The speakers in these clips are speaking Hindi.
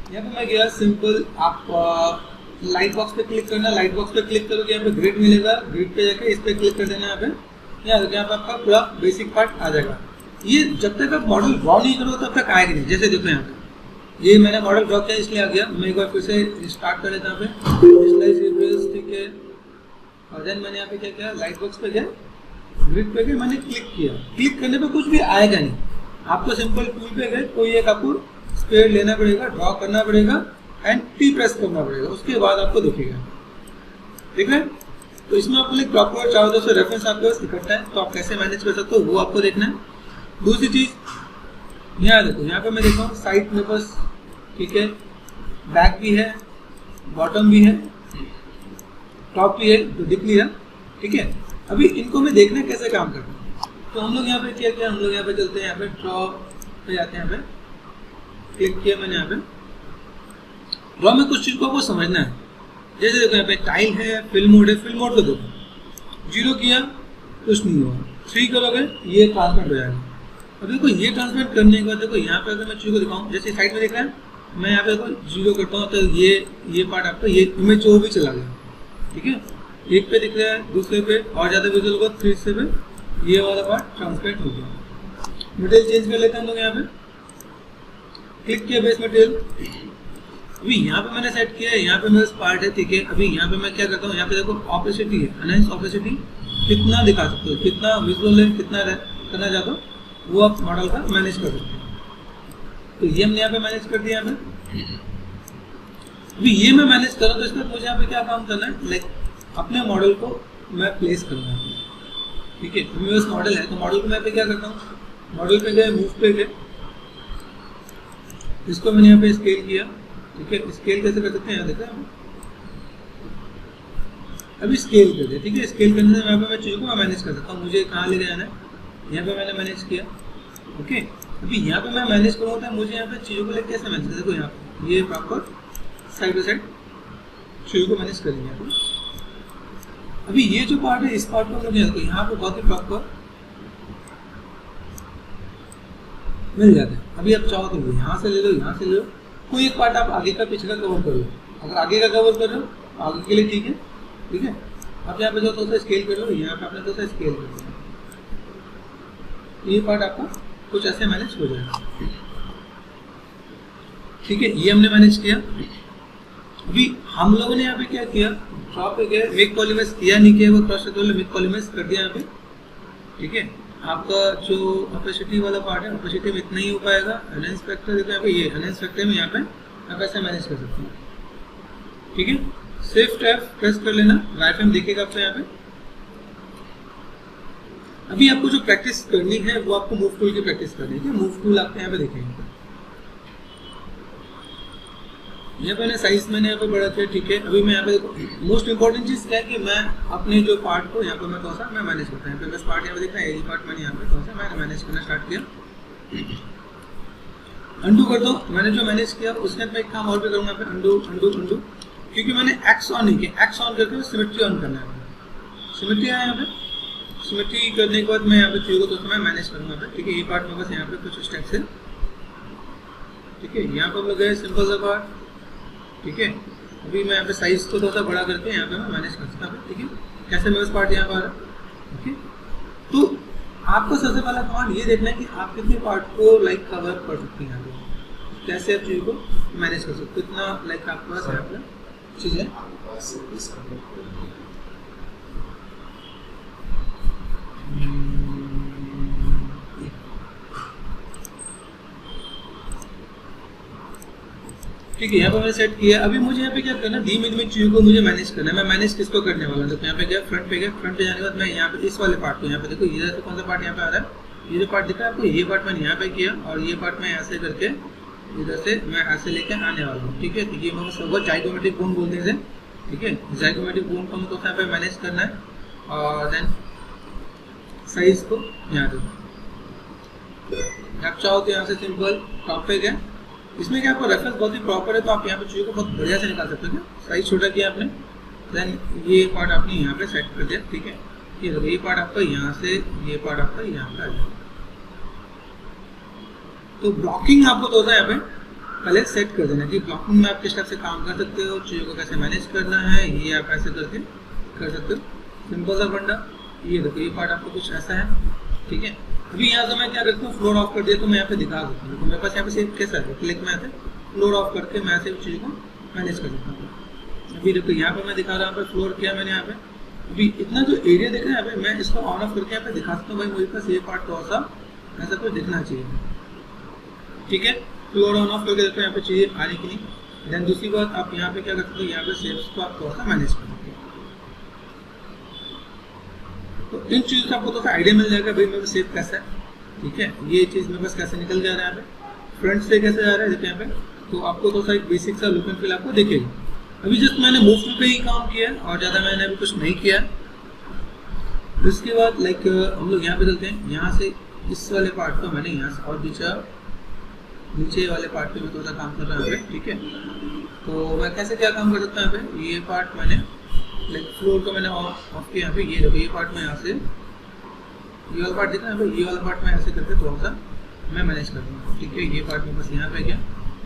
यहाँ पे मैं गया सिंपल, आप लाइट बॉक्स पे क्लिक करना, लाइट बॉक्स पे क्लिक करोगे यहाँ पे ग्रिड मिलेगा, ग्रिड पे जाके इस पे क्लिक कर देना, यहाँ पे आपका पूरा बेसिक पार्ट आ जाएगा। ये जब तक आप मॉडल ड्रॉ नहीं करो तब तक आएगा नहीं। जैसे देखो यहाँ पे ये मैंने मॉडल ड्रॉ किया इसलिए आ गया, मैं एक बार फिर से स्टार्ट कर लेता हूँ यहाँ पे, ठीक है। और देन मैंने यहाँ पे क्या किया, लाइट बॉक्स पे गया, ग्रिड पे गए, मैंने क्लिक किया, क्लिक करने पे कुछ भी आएगा नहीं, आपको सिंपल टूल पे गए, कोई एक आपको स्पेयर लेना पड़ेगा, ड्रॉ करना पड़ेगा एंड टी प्रेस करना पड़ेगा, उसके बाद आपको दिखेगा, ठीक है। तो इसमें आपको एक प्रॉपर 400 रेफरेंस आपके पास इकट्ठा है, तो आप कैसे मैनेज कर सकते हो वो आपको देखना है। दूसरी चीज यहाँ देखो, यहाँ पे मैं देखता हूँ साइड में बस, ठीक है, बैक भी है, बॉटम भी है, टॉप भी है, तो दिख लिया, ठीक है। अभी इनको मैं देखना कैसे काम करता हूँ, तो हम लोग यहाँ पे क्या किया, हम लोग यहाँ पे चलते हैं, यहाँ पे ड्रॉ पे जाते हैं, यहाँ पे क्लिक किया मैंने, यहाँ पे ड्रॉ में कुछ चीज को आपको समझना है। जैसे देखो यहाँ पे टाइल है, फिल मोड है, फिल मोड को देखो, 0 किया कुछ नहीं हुआ, 3 करोगे ये ट्रांसपेरेंट हो जाएगा। अब देखो ये ट्रांसपेरेंट करने के बाद देखो यहाँ पे अगर मैं चीज को दिखाऊँ, जैसे साइड में देख रहा है, मैं यहाँ पे देखो 0 करता हूँ तो ये पार्ट आपका, ये इमेज वो भी चला गया, ठीक है। एक पे दिख रहा है, दूसरे पे और ज्यादा विजुअल होगा, तीसरे पे ये वाला पार्ट ट्रांसपेरेंट हो गया। मटेरियल चेंज कर लेते हैं हम लोग, यहाँ पे क्लिक किया बेस मटेरियल, अभी यहाँ पे मैंने सेट किया है, यहाँ पे मेरा पार्ट है, ठीक है। अभी यहाँ पे मैं क्या करता हूँ, यहाँ पे देखो ऑपेसिटी है, एनहांस ऑपेसिटी कितना दिखा सकते हो, कितना विजुअल है, कितना करना चाहते हो वो आप मॉडल का मैनेज कर सकते हो। तो ये हमने यहाँ पे मैनेज कर दिया, यहाँ पे अभी ये मैं मैनेज कर रहा हूँ, तो इसमें मुझे यहाँ पे क्या काम करना है, लाइक अपने मॉडल को मैं प्लेस करूँगा, ठीक है। मेरे पास मॉडल है, तो मॉडल को मैं पे क्या करता हूँ, मॉडल पे गए, मूव पे गए, इसको मैंने यहाँ पे स्केल किया, ठीक है। स्केल कैसे कर सकते हैं, यहाँ देखते हैं, अभी स्केल कर दिया, ठीक है। स्केल करने से यहाँ पे मैं चीज़ों को मैनेज कर सकता हूँ, मुझे कहाँ ले जाना है, यहाँ पे मैंने मैनेज किया, ओके। अभी यहाँ पे मैं मैनेज करूँगा तो मुझे यहाँ पे चीज़ों को लेकर कैसे मैनेज कर, देखो यहाँ पे ये प्रॉपर साइड बाई साइड चीज़ों को मैनेज करेंगे यहाँ पे। अभी ये जो पार्ट है, इस पार्ट को हम लोग यहाँ पे बहुत ही प्रॉपर मिल जाता है। अभी आप चाहो तो यहाँ से ले लो, यहाँ से ले लो, कोई एक पार्ट आप आगे का पीछे का कवर कर लो, अगर आगे का कवर कर लो आगे के लिए ठीक है, ठीक है। अब यहाँ पे जो थोड़ा सा स्केल कर लो, यहाँ पे आपने थोड़ा सा स्केल कर लो, ये पार्ट आपका कुछ ऐसे मैनेज हो जाएगा, ठीक है। ये हमने मैनेज किया। अभी हम लोगों ने यहाँ पे क्या किया, ड्रॉ पे गए, मेक पॉलीमराइज किया नहीं किया वो क्रॉस करते हुए मेक पॉलीमराइज कर दिया यहाँ पे, ठीक है। आपका जो ऑपेसिटी वाला पार्ट है, ऑपेसिटी में इतना ही हो पाएगा। एनहांस फैक्टर देखो यहाँ पे, ये एनहांस फैक्टर में यहाँ पे आप ऐसे मैनेज कर सकते हैं, ठीक है। शिफ्ट F प्रेस कर लेना, वाई फ्रेम दिखेगा आपको यहाँ पे। अभी आपको जो प्रैक्टिस करनी है वो आपको मूव टूल की प्रैक्टिस करनी है, मूव टूल आपको यहाँ पे देखेंगे। यहाँ पे साइज मैंने यहाँ पे बढ़ा था, ठीक है। अभी मैं यहाँ पे देखो, मोस्ट इंपॉर्टेंट चीज क्या है कि मैं अपने जो पार्ट को यहाँ पे मैं थोड़ा सा मैं मैनेज करता हूँ। यहाँ पे बस पार्ट यहाँ पे दिख रहा है, ये पार्ट मैंने यहाँ पे थोड़ा सा मैंने मैनेज करना स्टार्ट किया। अंडू कर दो, मैंने जो मैनेज किया उसके अंदर एक काम और भी करूँगा, अंडू अंडू अंडू, क्योंकि मैंने एक्स ऑन नहीं किया। एक्स ऑन करके सिमेट्री ऑन करना है, सिमेट्री है यहाँ पे। सिमेट्री करने के बाद मैं यहाँ पे चीज़ों को थोड़ा मैं मैनेज करूँगा, ठीक है। ये पार्ट में बस यहाँ पे कुछ स्टेप्स है, ठीक है। यहाँ पर गए सिंपल सा पार्ट, ठीक है। अभी मैं यहाँ पे साइज को थोड़ा सा बड़ा करके यहाँ पे मैं मैनेज कर सकता हूँ, ठीक है। कैसे मेरा पार्ट यहाँ पर आ रहा है, ठीक है। तो आपको सबसे पहला कमांड ये देखना है कि आप कितने पार्ट को लाइक कवर कर सकते हैं, यहाँ पे कैसे आप चीज़ों को मैनेज कर सकते हो, कितना लाइक आपके पास यहाँ पे चीज़ें। ठीक है, यहाँ पे मैंने सेट किया। अभी मुझे यहाँ पे क्या करना है, धीमे धीमे चीज़ों को मुझे मैनेज करना है। मैं मैनेज किसको करने वाला हूँ, तो यहाँ पे गया, फ्रंट पे गया, फ्रंट पे जाने के बाद मैं यहाँ पे इस वाले पार्ट को, यहाँ पे देखो इधर से कौन सा पार्ट यहाँ पे आ रहा है, ये जो पार्ट दिख रहा है आपको, ये पार्ट मैंने यहाँ पे किया और ये पार्ट मैं ऐसे करके इधर से मैं ऐसे लेके आने वाला हूँ, ठीक है। तो ये मैं सब जाइगोमेट्रिक बोन बोलते हैं, ठीक है। जाइगोमेट्रिक बोन को हमको यहाँ पे मैनेज करना है और देन साइज को यहाँ दो। आप चाहो तो यहाँ से सिंपल टॉप पे गए, इसमें क्या आपको रेफरेंस बहुत ही प्रॉपर है, तो आप यहाँ पे चीज़ों को बहुत बढ़िया से निकाल सकते हो। साइज छोटा किया आपने, देन ये पार्ट आपने यहाँ पे सेट कर दिया, ठीक है। ये पार्ट आपका यहाँ से, ये पार्ट आपका यहाँ पे आ जाएगा। तो ब्लॉकिंग आपको तो होता है यहाँ पे पहले सेट कर देना कि ब्लॉकिंग में आप किस टाइप से काम कर सकते हो, चीज़ों को कैसे मैनेज करना है, ये आप ऐसे करके कर सकते हो। सिंपल सा फंडा। ये देखो ये पार्ट आपको कुछ ऐसा है, ठीक है। अभी यहाँ से मैं क्या करता हूँ, फ्लोर ऑफ कर दिया तो मैं यहाँ पे दिखा सकता हूँ। तो मेरे पास यहाँ पे सेव कैसा है, क्लिक में आते फ्लोर ऑफ करके मैं ऐसे चीज़ को मैनेज कर सकता हूँ। अभी देखो यहाँ पे मैं दिखा रहा हूँ, फ्लोर किया मैंने यहाँ पे। अभी इतना जो एरिया दिख रहा है यहाँ पे, मैं इसको ऑन ऑफ करके यहाँ पे दिखा सकता हूँ। भाई मुझे पास ये पार्ट थोड़ा सा ऐसा कुछ दिखना चाहिए, ठीक है। फ्लोर ऑन ऑफ करके देखो यहाँ पे चाहिए आ रही कि नहीं। देन दूसरी बात आप यहाँ पे क्या कर सकते हो, यहाँ पे सेव्स को आप थोड़ा सा मैनेज कर सकते हो। तो इन चीज़ों से आपको थोड़ा आइडिया मिल जाएगा भाई मेरे पास सेव कैसा है, ठीक है। ये चीज़ मेरे पास कैसे निकल जा रहा है यहाँ पे, फ्रंट से कैसे जा रहा है देखो यहाँ पे। तो आपको थोड़ा सा एक बेसिक सा लुक एंड फील आपको दिखेगा। अभी जस्ट मैंने मूव टूल पे ही काम किया है और ज़्यादा मैंने अभी कुछ नहीं किया। उसके बाद लाइक हम लोग यहाँ पे चलते हैं। यहाँ से इस वाले पार्ट को मैंने यहाँ से और नीचे वाले पार्ट पे मैं थोड़ा सा काम कर रहा हूँ, ठीक है। तो मैं कैसे क्या काम कर सकता हूँ यहाँ पे, ये पार्ट मैंने लाइक फ्लोर को मैंने ऑफ किया यहाँ पे। ये देखो ये पार्ट में यहाँ से ये वाला पार्ट दिखा है भाई, ये वाला पार्ट में ऐसे करके थोड़ा सा मैं मैनेज कर दूँगा, ठीक है। ये पार्ट में बस यहाँ पे गया,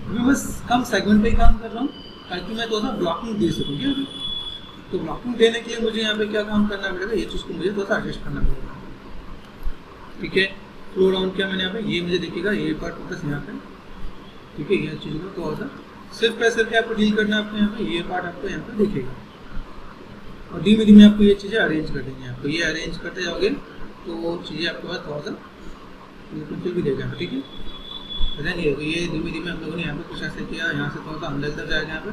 मैं बस कम सेगमेंट पे ही काम कर रहा हूँ ताकि मैं थोड़ा सा ब्लॉकिंग दे सकूँ। क्या अभी तो ब्लॉकिंग देने के लिए मुझे यहाँ पे क्या काम करना पड़ेगा, ये चीज़ को मुझे थोड़ा सा एडजस्ट करना पड़ेगा, ठीक है। फ्लो डाउन किया मैंने यहाँ पे, ये मुझे दिखेगा ये पार्ट फोकस यहाँ पे, ठीक है। ये चीज़ को थोड़ा सा सिर्फ प्रेशर के आपको डील करना है आपको यहाँ पे, ये पार्ट आपको यहाँ पे दिखेगा और धीमे धीमे आपको ये चीज़ें अरेंज कर देंगे। आपको ये अरेंज करते जाओगे तो चीज़ें आपके पास थोड़ा सा भी दे जाएगा, ठीक है। पता नहीं होगा ये धीमे धीमे हम लोगों ने यहाँ पे कुछ ऐसे किया, यहाँ से थोड़ा सा अंदर तक जाएगा यहाँ पे,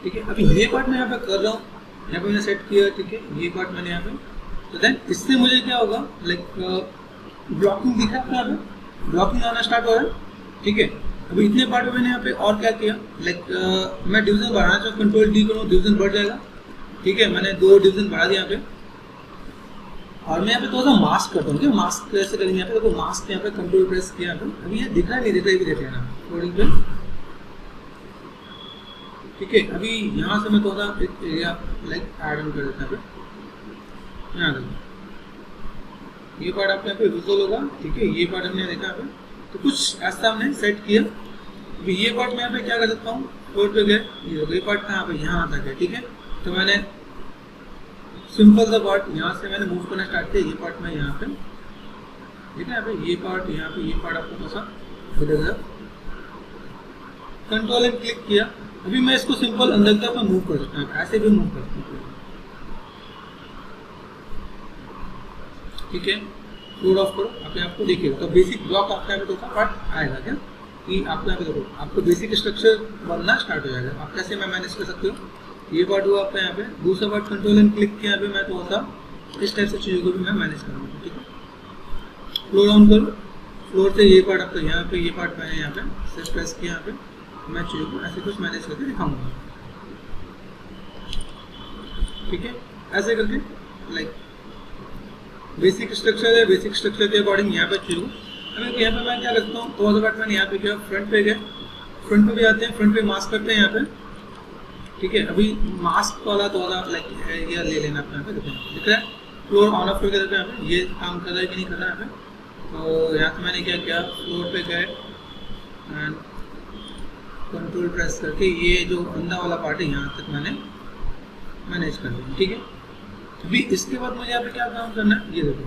ठीक है। अभी ये पार्ट मैं यहाँ पे कर रहा हूँ, यहाँ पे मैंने सेट किया, ठीक है। ये पार्ट मैंने यहाँ पे, तो देन इससे मुझे क्या होगा लाइक ब्लॉकिंग दिखा है यहाँ पे, ब्लॉकिंग आना स्टार्ट हो रहा है, ठीक है। अभी इतने पार्ट में मैंने यहाँ पे और क्या किया लाइक मैं डिवीजन बढ़ाना चाहूँ, कंट्रोल डी करूँ डिवीजन बढ़ जाएगा, ठीक है। मैंने 2 डिवीजन बढ़ा दिया यहाँ पे और मैं यहाँ पे थोड़ा सा मास्क करता हूँ। मास्क कैसे करेंगे यहाँ पे, देखो मास्क यहाँ पे कंट्रोल प्रेस किया यहाँ पे, अभी ये दिख रहा है नहीं दिख रहा है, भी देख लेना कोडिंग पे, ठीक है। अभी यहाँ से मैं थोड़ा सा एक एरिया लाइक ऐड ऑन कर देता हूँ यहाँ देखो ये पार्ट आपको यहाँ पे विजुअल होगा, ठीक है। ये पार्ट हमने देखा यहाँ पे, तो कुछ ऐसा हमने सेट किया। अभी ये पार्ट मैं यहाँ पे क्या कर सकता हूँ, फ्लोर पे गए, ये पार्ट कहाँ पे यहाँ तक है, ठीक है। तो मैंने सिंपल सा पार्ट यहाँ से मैंने मूव करना स्टार्ट किया, ये पार्ट मैं यहाँ पे, ठीक है। यहाँ पे ये पार्ट यहाँ पे, ये पार्ट आपको थोड़ा सा कंट्रोल एंड क्लिक किया। अभी मैं इसको सिंपल अंदर की तरफ मूव कर सकता हूँ, ऐसे भी मूव कर सकता हूँ, ठीक है। फ्लोर ऑफ करो, आप आपको देखिएगा तो बेसिक ब्लॉक आपका यहाँ पे थोड़ा पार्ट आएगा क्या कि आपको यहाँ पे देखो आपको बेसिक स्ट्रक्चर बनना स्टार्ट हो जाएगा। आप कैसे मैं मैनेज कर सकते हो, ये पार्ट हुआ आपका यहाँ पे। दूसरा पार्ट कंट्रोल एंड क्लिक किया, यहाँ पे मैं थोड़ा सा इस टाइप से चीज़ों को भी मैं मैनेज करूँगा, ठीक है। फ्लोर ऑन करो, फ्लोर से ये पार्ट आपका यहाँ पे, ये पार्ट मैंने यहाँ पे सिर्फ प्रेस किया, यहाँ पे मैं चीज़ों को ऐसे कुछ मैनेज करके दिखाऊंगा, ठीक है। ऐसे करके लाइक बेसिक स्ट्रक्चर है, बेसिक स्ट्रक्चर के अकॉर्डिंग यहाँ पे चीज़ों अभी यहाँ पे मैं क्या करता हूँ, थोड़ा सा पार्ट मैंने यहाँ पे किया, फ्रंट पे गए, फ्रंट पे भी आते हैं, फ्रंट पे मास्क करते हैं यहाँ पे, ठीक है। अभी मास्क वाला थोड़ा लाइक ये ले लेना अपने यहाँ पे, दिख रहा है फ्लोर ऑन ऑफ करके देखो यहाँ पे ये काम कर रहा है कि नहीं कर रहा है यहाँ पे। तो यहाँ से मैंने क्या किया, फ्लोर पे गए एंड कंट्रोल प्रेस करके ये जो अंदर वाला पार्ट है यहाँ तक मैंने मैनेज कर दिया, ठीक है। अभी इसके बाद मुझे यहाँ पे क्या काम करना है, ये देखो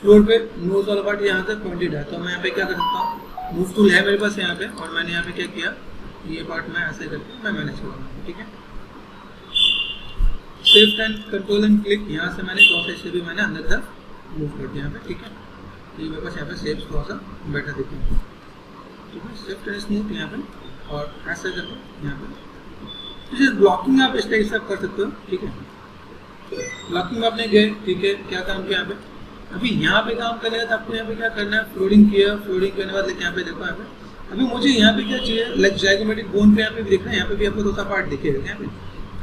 फ्लोर पे नोज वाला पार्ट यहाँ तक पॉइंटेड है, तो मैं यहाँ पे क्या कर सकता हूँ, मूव टूल है मेरे पास यहाँ पे और मैंने यहाँ पे क्या किया, ये पार्ट मैं ऐसे करके मैं मैनेज करूँगा, ठीक है। Shift and control and click, यहाँ से मैंने प्रोसेस से भी मैंने अंदर तक मूव कर दिया यहाँ पे, ठीक है। तो ये मेरे पास यहाँ पे शेप्स थोड़ा सा बेटर दिखेंगे, ठीक है। शिफ्ट एंड स्मूथ यहाँ पे और ऐसे करके यहाँ पे, तो ब्लॉकिंग आप इस टाइप से कर सकते हो, ठीक है। ब्लॉकिंग में आपने गए, ठीक है, क्या काम किया यहाँ पे। अभी यहाँ पे काम करने का तो आपको यहाँ पे क्या करना है, फ्लोरिंग किया, फ्लोरिंग करने के बाद यहाँ पे देखो यहाँ पे अभी मुझे यहाँ पे क्या चाहिए, लाइक जाइगोमेट्रिक बोन पे यहाँ पे भी दिख रहा है, यहाँ पे भी आपको दूसरा पार्ट दिखेगा यहाँ पे।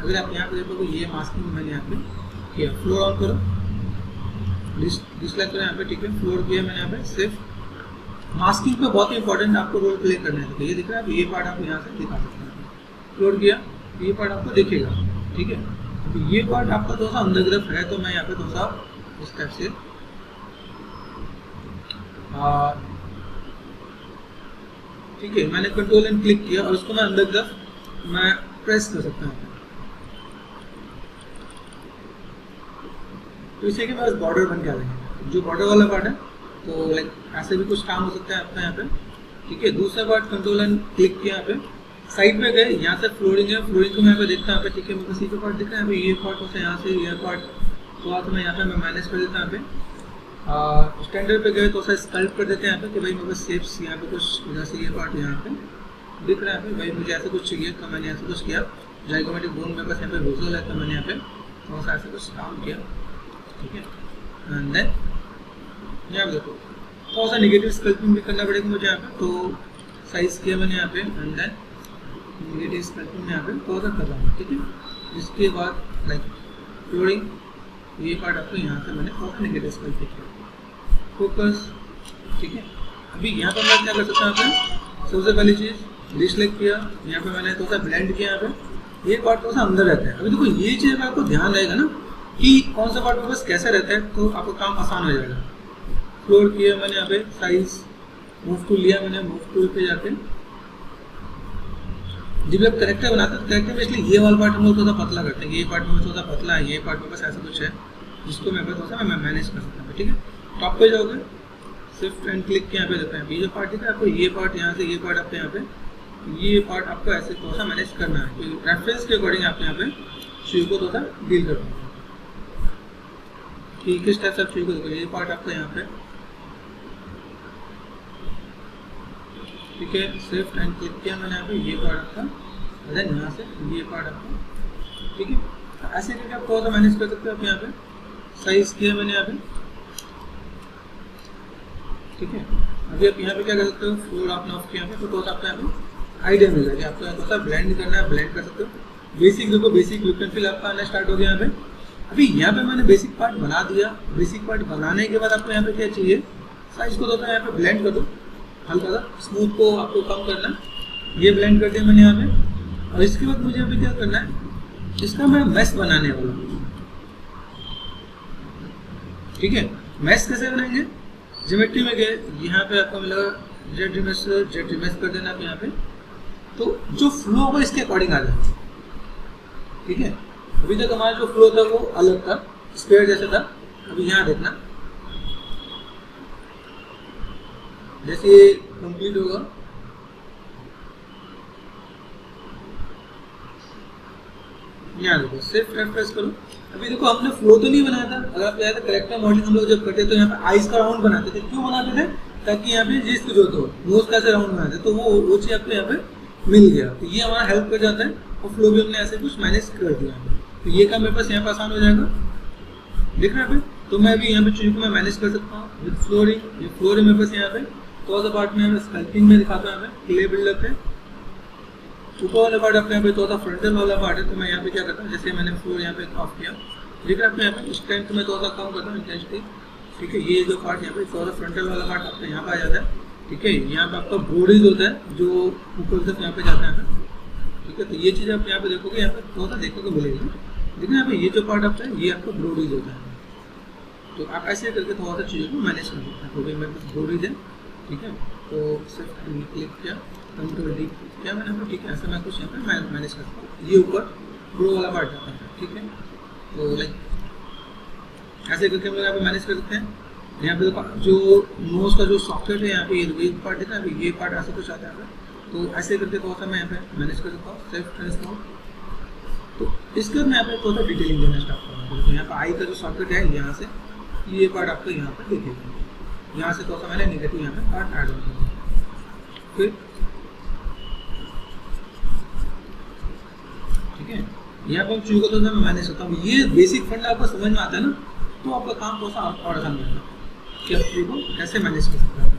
अगर आप यहाँ पे देखोगे ये मास्किंग मैंने यहाँ पे किया, फ्लोर ऑन करो, डिस्लाइक करो यहाँ पे, ठीक है। फ्लोर किया मैंने यहाँ पे, सिर्फ मास्किंग पे बहुत ही इंपॉर्टेंट आपको रोल प्ले करना है, ये दिख रहा है, ये पार्ट आपको यहाँ से दिखा सकते हैं। फ्लोर किया, ये पार्ट आपको दिखेगा, ठीक है। तो ये पार्ट आपका थोड़ा सा अंदर की तरफ है, तो मैं यहाँ पे थोड़ा सा इस टाइप से ठीक है, मैंने कंट्रोल एंड क्लिक किया और उसको मैं अंदर की तरफ मैं प्रेस कर सकता हूँ। तो इसे कि बस बॉर्डर बन के आ जाएंगे, जो बॉर्डर वाला पार्ट है। तो लाइक ऐसे भी कुछ काम हो सकता है आपका यहाँ पे, ठीक है। दूसरा पार्ट कंट्रोल एंड क्लिक किया, यहाँ पे साइड पे गए, यहाँ से फ्लोरिंग है, फ्लोरिंग को मैं यहाँ पे देखता हूँ, ठीक है। मेरे को सी का पार्ट दिख रहा है, ये पार्ट होता है यहाँ से, ये पार्ट तो आज मैं यहाँ पे मैं मैनेज कर देता हूँ। यहाँ पे स्टैंडर्ड पे गए तो ऐसा स्कल्प कर देते हैं यहाँ पे कि भाई मेरे को शेप्स यहाँ पे कुछ इधर से ये पार्ट यहाँ पे दिख रहा है, भाई मुझे ऐसे कुछ चाहिए तो मैंने ऐसे कुछ किया। जाइगोमेट्रिक बोन में बस यहाँ पे विजुअल है तो मैंने यहाँ पे थोड़ा सा ऐसे कुछ काम किया, ठीक है। एंड देन यहाँ पे देखो थोड़ा सा नेगेटिव स्कल्पिंग भी करना पड़ेगा मुझे यहाँ पे, तो साइज किया मैंने यहाँ पे। एंड देन नेगेटिव स्कल्पिंग में यहाँ पे थोड़ा सा कर रहा हूँ, ठीक है। इसके बाद लाइक फ्लोरिंग, ये पार्ट आपको यहाँ से मैंने थोड़ा सा नेगेटिव स्कल्पिंग किया, फोकस, ठीक है। अभी यहाँ पर मैं क्या कर सकता हूँ, यहाँ पे सबसे पहली चीज़ डिसलाइक किया, यहाँ पे मैंने थोड़ा सा ब्लेंड किया, यहाँ पे ये पार्ट थोड़ा सा अंदर रहता है। अभी देखो ये चीज़ में आपको ध्यान रहेगा ना कि कौन सा पार्ट में बस कैसे रहता है, तो आपको काम आसान हो जाएगा। फ्लोर किया मैंने यहाँ पे, साइज मूव टूल लिया मैंने, मूव टूल पे जाके जब आप करेक्टर बनाते हैं, करेक्टर में इसलिए ये वाला पार्ट हम लोग थोड़ा सा पतला करते हैं, ये पार्ट में थोड़ा सा पतला है, ये पार्ट में बस ऐसा कुछ है जिसको मैं थोड़ा सा मैं मैनेज कर सकता हूँ, ठीक है। टॉप पे जाओगे, शिफ्ट एंड क्लिक के यहाँ पे देखते हैं, ये जो पार्ट दिख रहा है आपको, ये पार्ट यहाँ से, ये पार्ट आपको यहाँ पे, ये पार्ट आपको ऐसे थोड़ा सा मैनेज करना है। रेफरेंस के अकॉर्डिंग आप यहाँ पे चीज़ को थोड़ा सा डील कर पाओगे, ठीक है। इस टाइप से आप चीज़ को देखो, ये पार्ट आपका यहाँ पे, ठीक है। शिफ्ट एंड क्लिक किया मैंने यहाँ पे, ये पार्ट आपका, देन यहाँ से ये पार्ट आपका, ठीक है। ऐसे करके आप थोड़ा सा मैनेज कर सकते हो। आप यहाँ पे साइज किया मैंने यहाँ पे, ठीक है। अभी आप यहाँ पे क्या कर सकते हो, फ्लोर आपने ऑफ किया तो थोड़ा सा आपको यहाँ पे आइडिया मिल जाएगा, आपको थोड़ा सा ब्लेंड करना है, ब्लेंड कर सकते हो। बेसिक देखो, बेसिक लुक एंड फील आपका आना स्टार्ट हो गया यहाँ पे। अभी यहाँ पे मैंने बेसिक पार्ट बना दिया, बेसिक पार्ट बनाने के बाद आपको यहाँ पे क्या चाहिए, साइज को थोड़ा सा यहाँ पे ब्लेंड कर दो, हल्का सा स्मूथ को आपको कम करना, ये ब्लेंड कर दिया मैंने यहाँ पे। और इसके बाद मुझे अभी क्या करना है, इसका मैं मैश बनाने वाला हूँ, ठीक है। मैश कैसे बनाएंगे, ज्योमेट्री में गए, यहाँ पे आपको मिलेगा जेड इमेज कर देना आप यहाँ पे, तो जो फ्लो होगा इसके अकॉर्डिंग आ जाए, ठीक है। अभी तक हमारा जो फ्लो था वो अलग था, स्क्वायर जैसे था। अभी यहाँ देखना, जैसे ये कंप्लीट होगा, यहाँ देखो सिर्फ रेफरेंस करो। अभी देखो हमने फ्लो तो नहीं बनाया था, अगर आप याद है करेक्टर मॉडलिंग हम लोग जब करते तो यहाँ पे आइज का राउंड बनाते थे, क्यों बनाते थे, ताकि यहाँ पे जिसकी जरूरत हो, नोज का ऐसे राउंड बनाते, तो वो चीज़ आपको यहाँ पे मिल गया, तो ये हमारा हेल्प कर जाता है। और फ्लो भी हमने ऐसे कुछ मैनेज कर दिया, तो ये काम मेरे पास यहाँ पे आसान हो जाएगा, देख रहे हैं पे। तो मैं अभी यहाँ पे चीज़ों को मैं मैनेज कर सकता हूँ विद फ्लोरिंग। ये फ्लोरिंग मेरे पास यहाँ पे थोड़ा सा पार्ट में स्कल्पिंग में दिखाता हूँ, यहाँ पे क्ले बिल्डअप है, ऊपर वाला पार्ट अपने यहाँ पे थोड़ा सा फ्रंटल वाला पार्ट है, तो मैं यहाँ पे क्या करता हूँ, जैसे मैंने फ्लोर यहाँ पे ऑफ किया, देख रहे हैं आपको यहाँ पे स्ट्रेंथ में थोड़ा सा कम करता हूँ, इंटेंसिटी, ठीक है। ये जो पार्ट यहाँ पे थोड़ा सा फ्रंटल वाला पार्ट आपका यहाँ पे आ जाता है, ठीक है। यहाँ पे आपका ब्रोडीज होता है जो ऊपर से यहाँ पे जाता है, ठीक है। तो ये चीज़ आप यहाँ पे देखोगे, यहाँ पे थोड़ा सा देखने को मिलेगी, देखना यहाँ पे ये जो पार्ट आपका है ये आपका ब्रोडीज होता है, तो आप ऐसे करके थोड़ा सा चीज़ों को मैनेज कर सकते हैं। तो मेरे पास ब्रोडीज है, ठीक है। तो सिर्फ क्लिक किया, कंट्रोल डी किया मैंने, ठीक है। ऐसा मैं कुछ यहाँ पे मैनेज करता हूँ, ये ऊपर ब्रो वाला पार्ट जाता है, ठीक है। तो लाइक ऐसे करके हम लोग यहाँ पे मैनेज कर सकते हैं। यहाँ पे जो नोज का जो सॉकेट है यहाँ पे ये पार्ट है ना, ये पार्ट ऐसे कुछ आता है, तो ऐसे करके थोड़ा सा मैं यहाँ पे मैनेज कर सकता हूँ, सेल्फ ट्रांसफॉर्म। तो इसके बाद मैं यहाँ पे थोड़ा सा डिटेलिंग देना स्टार्ट करूँगा। तो यहाँ पे आई का जो सॉकेट है, यहाँ से ये पार्ट आपको यहाँ पे देखेगा, यहाँ से थोड़ा सा मैंने नेगेटिव यहाँ पे पार्ट ऐड ऑन कर दिया, फिर ठीक है। यहाँ पर चीज़ों को तो मैं मैनेज करता हूँ। ये बेसिक फंड आपको समझ में आता है ना, तो आपका काम थोड़ा सा और आसान हो जाएगा कि आप चीज़ों को कैसे मैनेज कर सकते हैं।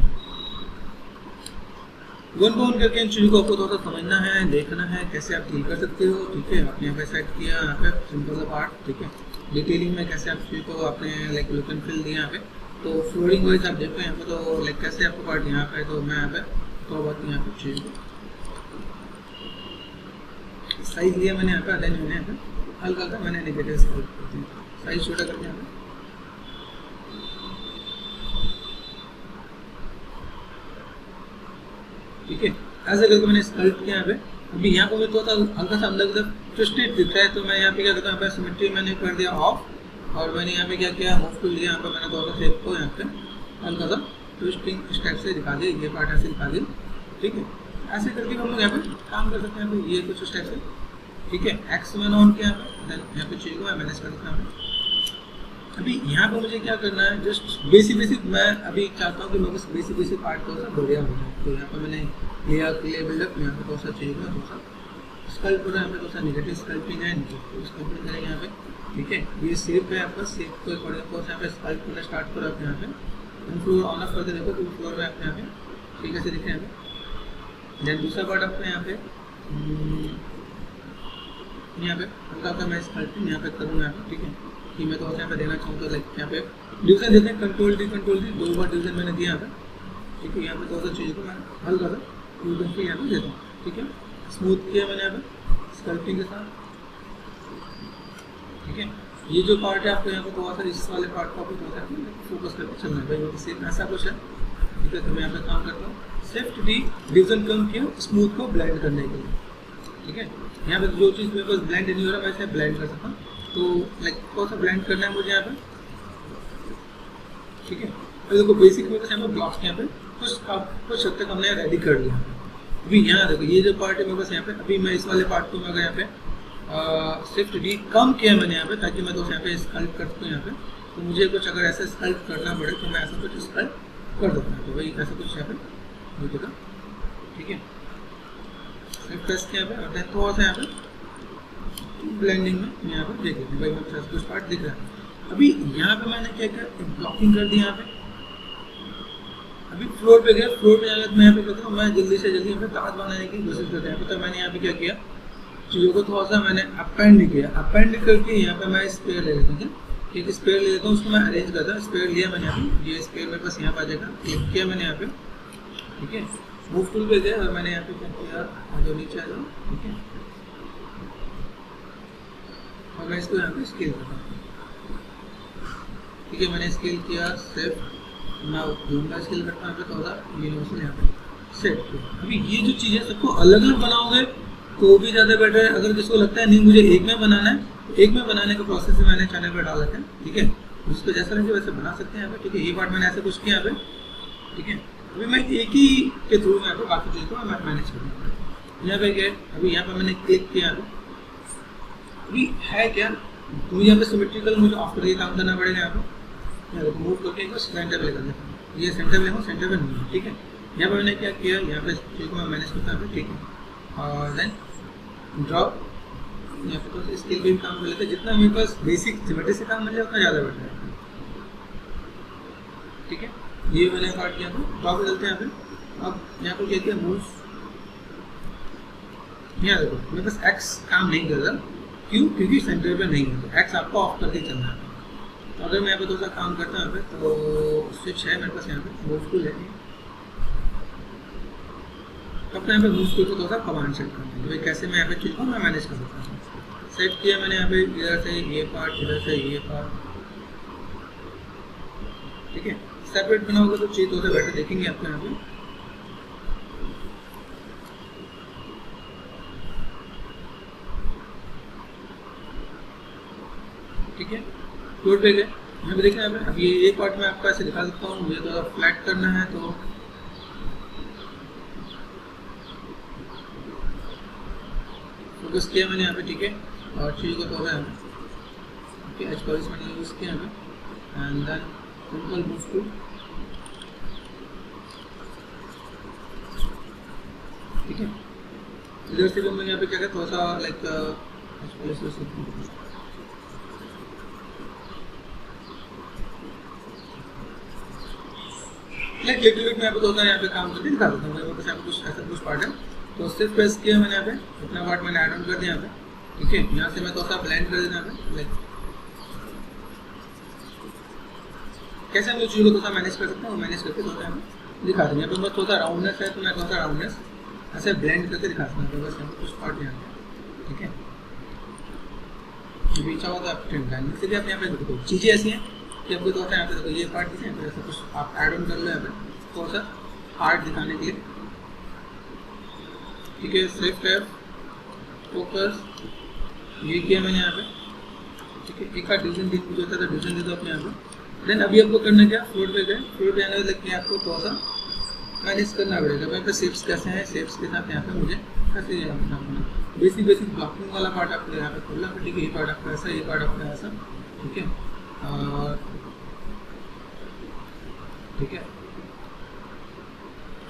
वन बाय वन करके इन चीज़ों को आपको थोड़ा सा समझना है, देखना है कैसे आप डील कर सकते हो, ठीक है। आपने यहाँ पे सेट किया, यहाँ पे सिंपल सा पार्ट, ठीक है। डिटेलिंग में कैसे आप चीज़ को आपने लाइक लुक एंड फील दिया यहाँ पे, तो फ्लोरिंग वाइज आप देखो यहाँ पे, तो लाइक कैसे आपको पार्ट यहाँ पे, तो मैं यहाँ पे थोड़ा बहुत यहाँ पे चीज़ साइज लिया मैंने यहाँ पे, देन मैंने यहाँ पे हल्का हल्का मैंने नेगेटिव साइज छोटा करके यहाँ पे, ठीक है। ऐसे करके मैंने स्कल्प्ट किया यहाँ पे। अभी यहाँ पे मुझे थोड़ा हल्का सा अंदर की तरफ ट्विस्टेड दिख रहा है, तो मैं यहाँ पे क्या करता हूँ, यहाँ पे सिमेट्री मैंने कर दिया ऑफ, और मैंने यहाँ पे क्या किया, मूव टूल लिया, यहाँ पे मैंने थोड़ा सा शेप को यहाँ पे हल्का सा ट्विस्टिंग स्टेप से दिखा दिया, ये पार्ट ऐसे दिखा दिया, ठीक है। ऐसे करके हम लोग यहाँ पे काम कर सकते हैं, यहाँ पे ये कुछ स्टेप से, ठीक है। एक्स मैंने ऑन किया यहाँ पे, देन यहाँ पे चीज़ को मैं मैनेज कर सकता हूँ। अभी यहाँ पे मुझे क्या करना है, जस्ट बेसिक मैं अभी चाहता हूँ कि मेरे बेसिक पार्ट थोड़ा सा बढ़िया हो जाए। तो यहाँ पे मैंने लिया क्ले बिल्डअप, यहाँ पे थोड़ा सा चाहिए, थोड़ा सा स्कल्प पूरा, यहाँ पे थोड़ा सा नेगेटिव स्कल्पिंग है, तो स्कल्पिंग करेंगे यहाँ पे, ठीक है। ये शेप है आपका, शेप को अकॉर्डिंग थोड़ा सा यहाँ पे स्कल्प करना स्टार्ट करो आप यहाँ पे, फ्लोर ऑन ऑफ करके देखो, तो फ्लोर में आपके यहाँ पे ठीक है से दिखे यहाँ पे। देन दूसरा पार्ट आपका यहाँ पे हल्का मैं स्कल्पिंग यहाँ पे करूँगा यहाँ पे, ठीक है। कि मैं तो यहाँ पे देना चाहूँ तो लाइक यहाँ पे डिवीजन देते हैं, कंट्रोल डी 2 बार डिवीजन मैंने दिया यहाँ पे, ठीक है। यहाँ पे थोड़ा सा चीज़ को मैं हल्का सा डिवीजन पे यहाँ पे देता हूँ, ठीक है। स्मूथ किया मैंने यहाँ पे स्कल्पिंग के साथ, ठीक है। ये जो पार्ट है आपको यहाँ पे थोड़ा सा इस वाले पार्ट को आपको थोड़ा सा फोकस करके चलना है भाई, सेम ऐसा कुछ है, ठीक है। तो मैं यहाँ पे काम करता हूँ, शिफ्ट डी डिवीजन कम किया स्मूथ को ब्लेंड करने के लिए, ठीक है। यहाँ पे जो चीज़ मेरे पास ब्लेंड नहीं हो रहा मैं इसे ब्लेंड कर सकता हूँ, तो लाइक थोड़ा सा ब्लेंड करना है मुझे यहाँ पे, ठीक है। तो देखो बेसिक मेरे पास यहाँ पे ब्लॉक्स यहाँ पे कुछ हद तक हमने रेडी कर लिया। अभी यहाँ देखो ये जो पार्ट है मेरे पास यहाँ पे, अभी मैं इस वाले पार्ट को मैं अगर यहाँ पे शिफ्ट डी कम किया मैंने यहाँ पे, ताकि मैं तो यहाँ पे स्कल्प कर सकूँ यहाँ पे, तो मुझे कुछ अगर ऐसा स्कल्प करना पड़े तो मैं ऐसा कुछ स्कल्प कर सकता हूँ। तो भाई ऐसा कुछ यहाँ पे हो जाएगा, ठीक है। शिफ्ट प्रेस किया यहाँ पे, और देन थोड़ा सा यहाँ पे ब्लेंडिंग में यहाँ पे देख लेते हैं भाई, मेरे पास कुछ पार्ट दिख रहा है। अभी यहाँ पे मैंने क्या किया, ब्लॉकिंग कर दी यहाँ पे। अभी फ्लोर पे गया, फ्लोर पे जाकर मैं यहाँ पे कहता हूँ मैं जल्दी से जल्दी यहाँ पे दांत बनाने की कोशिश करते हैं। तो मैंने यहाँ पे क्या किया, चीज़ों को थोड़ा सा मैंने अपेंड किया, अपेंड करके यहाँ पे मैं स्पेयर ले लेता हूँ, ठीक है। स्पेयर ले लेता हूँ, उसको मैं अरेंज करता हूँ। स्पेयर लिया मैंने यहाँ पे, ये स्पेयर मेरे पास यहाँ पे आ जाएगा, क्लिक किया मैंने यहाँ पे, ठीक है। मूव टूल पे गया और मैंने यहाँ पे क्या किया, जो नीचे आ जाओ, ठीक है। और मैं इसको यहाँ पे स्केल करता हूँ, ठीक है। मैंने स्केल किया, सेव मैं लंबा स्केल करता हूँ, थोड़ा सा यूनिवर्सल यहाँ पे सेट किया। अभी ये जो चीज़ें सबको अलग अलग बनाओगे तो भी ज़्यादा बेटर है। अगर जिसको लगता है नहीं मुझे एक में बनाना है, तो एक में बनाने का प्रोसेस भी मैंने चैनल पर डाल रखा है, ठीक है। जिसको जैसा लगे वैसे बना सकते हैं यहाँ पे, ठीक है। ये पार्ट मैंने ऐसे कुछ किया यहाँ पे, ठीक है। अभी मैं एक ही के थ्रू यहाँ पे बाकी चीज़ को मैं मैनेज करूँगा। यहाँ पे गए, अभी यहाँ पे मैंने क्लिक किया, अभी है क्या, मुझे यहाँ पे सिमेट्रिकल मुझे ऑफ करके काम करना पड़ेगा। यहाँ पे मूव करके इसको सेंटर पे लेकर देता हूँ, ये सेंटर पे हूँ, सेंटर पे नहीं है, ठीक है। यहाँ पे मैंने क्या किया, यहाँ पे चीज़ को मैं मैनेज करता हूँ, ठीक है। और देन ड्रॉप, यहाँ पे तो स्केल भी काम कर लेते हैं। जितना मेरे पास बेसिक सिमेट्री से काम मिल जाए उतना ज़्यादा बेटर है, ठीक है। ये मैंने काट किया था, ड्रॉप डालते हैं यहाँ पे। अब यहाँ पे क्या किया, मूव, यहाँ देखो मेरे पास एक्स काम नहीं कर रहा, क्यों, क्योंकि सेंटर पे नहीं है, तो एक्स आपको ऑफ करके चलना है। तो अगर मैं यहाँ पे थोड़ा सा काम करता हूँ यहाँ पे, तो स्विच है मेरे पास यहाँ पे, मूव टूल है, तो अपने यहाँ पे मूव टूल को थोड़ा सा कमांड सेट करते हैं, तो कैसे मैं यहाँ पे चीज़ को मैं मैनेज कर सकता हूँ। सेट किया मैंने यहाँ पे, इधर से ये पार्ट, इधर से ये पार्ट, ठीक है। सेपरेट बनाओगे तो चीज़ थोड़ा सा बेटर देखेंगे आपको यहाँ पे, ठीक है। फ्लोर पे गए, यहाँ पे देखना है। अब ये एक पार्ट में आपको ऐसे दिखा सकता हूँ, मुझे थोड़ा फ्लैट करना है, तो फोकस किया मैंने यहाँ पे, ठीक है। और चीज़ को थोड़ा है, ठीक है, H40 मैंने यूज़ किया यहाँ पे, and then simple move to, ठीक है। इधर से भी मैं यहाँ पे क्या किया, थोड़ा सा लाइक लिटिल बिट मैं यहाँ पे थोड़ा यहाँ पे काम करके दिखा देता हूँ। मेरे पास यहाँ पे कुछ ऐसा कुछ पार्ट है, तो सिर्फ प्रेस किया मैंने यहाँ पे, इतना पार्ट मैंने ऐड ऑन कर दिया यहाँ पे, ठीक है। यहाँ से मैं थोड़ा सा ब्लेंड कर देना यहाँ पे, कैसे मैं चीज़ों को थोड़ा सा मैनेज कर सकता हूँ, मैनेज करके थोड़ा यहाँ पे दिखा देंगे। यहाँ पे मैं थोड़ा सा राउंडनेस है, तो मैं थोड़ा सा राउंडनेस ऐसे ब्लेंड करके दिखा सकता हूँ। बस यहाँ पे कुछ पार्ट यहाँ पे, ठीक है। बीचा हुआ था ट्रेंड लाइन से भी आप यहाँ पे देखो चीज़ें ऐसी हैं कि आपको थोड़ा सा यहाँ पे देखो ये पार्ट किसी ऐसा कुछ आप ऐड ऑन कर लो यहाँ पे थोड़ा सा हार्ड दिखाने के लिए, ठीक है, शिफ्ट एफ, फोकस, ये किया मैंने यहाँ पे, ठीक है। एक बार डिवीजन जो होता था डिवीजन दे दो अपने यहाँ पे। देन अभी आपको करना क्या, फ्लोर पे गए, फ्लोर पे आने वाले लगते हैं आपको थोड़ा सा मैनेज करना पड़ेगा। यहाँ पे शेप्स कैसे हैं, शेप्स के साथ यहाँ पे मुझे कैसे बेसिक ब्लॉकिंग वाला पार्ट आपको यहाँ पे खोलना है, ठीक है। ये पार्ट आपका ऐसा, ये पार्ट आपका ऐसा, ठीक है। ठीक है,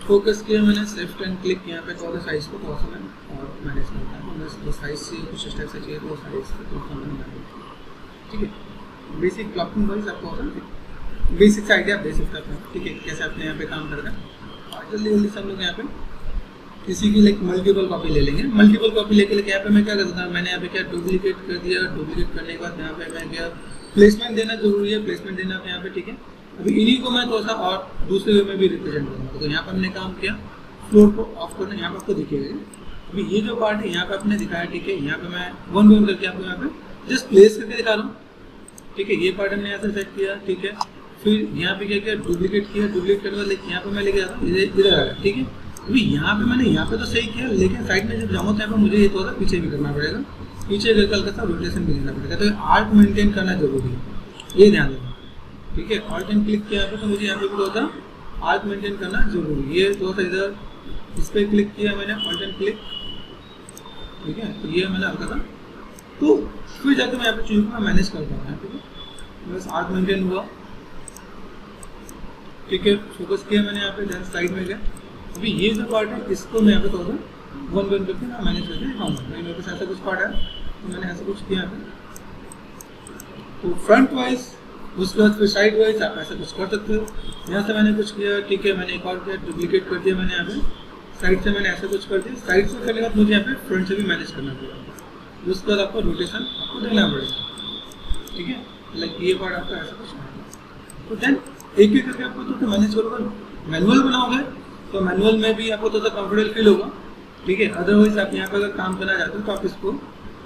फोकस किया मैंने, शिफ्ट एंड क्लिक यहाँ पे थोड़ा साइज को थोड़ा सा मैंने और मैनेज करता है, मतलब साइज से कुछ इस टाइप से चाहिए तो साइज को थोड़ा सा मैंने, ठीक है। बेसिक ब्लॉकिंग वाइज आपको बेसिक से आइडिया दे सकते हैं, ठीक है, कैसे आपने यहाँ पे काम कर रहा है। और जल्दी सब लोग यहाँ पे किसी की लाइक मल्टीपल कॉपी ले लेंगे। मल्टीपल कॉपी लेके यहाँ पे मैं क्या करता था, मैंने यहाँ पे क्या डुप्लीकेट कर दिया। डुप्लीकेट करने के बाद यहाँ पे मैं क्या प्लेसमेंट देना जरूरी है, प्लेसमेंट देना यहाँ पे, ठीक है। अभी इन्हीं को मैं थोड़ा सा और दूसरे वे में भी रिप्रेजेंट करूँगा। तो यहाँ पर हमने काम किया, फ्लोर को ऑफ करना, यहाँ पर आपको दिखेगा। अभी ये जो पार्ट है यहाँ पे आपने दिखाया, ठीक है। यहाँ पे मैं वन वन करके आपको यहाँ पे जस्ट प्लेस करके दिखा रहा हूँ, ठीक है। ये पार्ट हमने यहाँ से सेट किया, ठीक है। फिर यहाँ पे क्या किया, डुप्लीकेट किया, डुप्लीकेट करने वाले यहाँ पे मैं लेके जाता हूँ, इधर आ गया, ठीक है। अभी यहाँ पे मैंने यहाँ पे तो सही किया, लेकिन साइड में जब जाऊँ तो यहाँ पे मुझे ये थोड़ा सा पीछे भी करना पड़ेगा, पीछे करके हल्का सा रोटेशन भी देना पड़ेगा। तो आर्ट मेंटेन करना जरूरी है, ये ध्यान देना, ठीक है। ऑल्ट एंड क्लिक किया पे तो मुझे यहाँ पे भी थोड़ा सा आर्ट मेंटेन करना जरूरी है। ये थोड़ा सा इधर इस पर क्लिक किया मैंने, ऑल्ट एंड क्लिक, ठीक है। तो ये मैंने हल्का सा, तो फिर जाकर मैं यहाँ पे चीज़ों को मैं मैनेज करता हूँ, ठीक है। बस आर्ट मेंटेन हुआ, ठीक है। फोकस किया मैंने यहाँ पे, देन साइड में गया। अभी ये जो पार्ट है इसको मैं यहाँ पे थोड़ा सा वन वन करके मैं मैनेज करके दिखाऊंगा। मेरे पास ऐसा कुछ पार्ट है तो मैंने ऐसा कुछ किया है, तो फ्रंट वाइज, उसके बाद फिर साइड वाइज आप ऐसा कुछ कर सकते हो। यहाँ से मैंने कुछ किया, ठीक है। मैंने एक और किया, डुप्लीकेट कर दिया मैंने यहाँ पे, साइड से मैंने ऐसा कुछ कर दिया। साइड से करने के बाद मुझे यहाँ पे फ्रंट से भी मैनेज करना पड़ेगा, उसके बाद आपको रोटेशन आपको देना पड़ेगा, ठीक है। लाइक ये पार्ट आपका ऐसा कुछ है, तो देन एक एक करके आपको तो मैनेज करोगे। मैनुअल बनाओगे तो मैनुअल में भी आपको थोड़ा कंफर्टेबल फील होगा, ठीक है। अदरवाइज आप यहाँ पर अगर काम करना चाहते हो तो आप इसको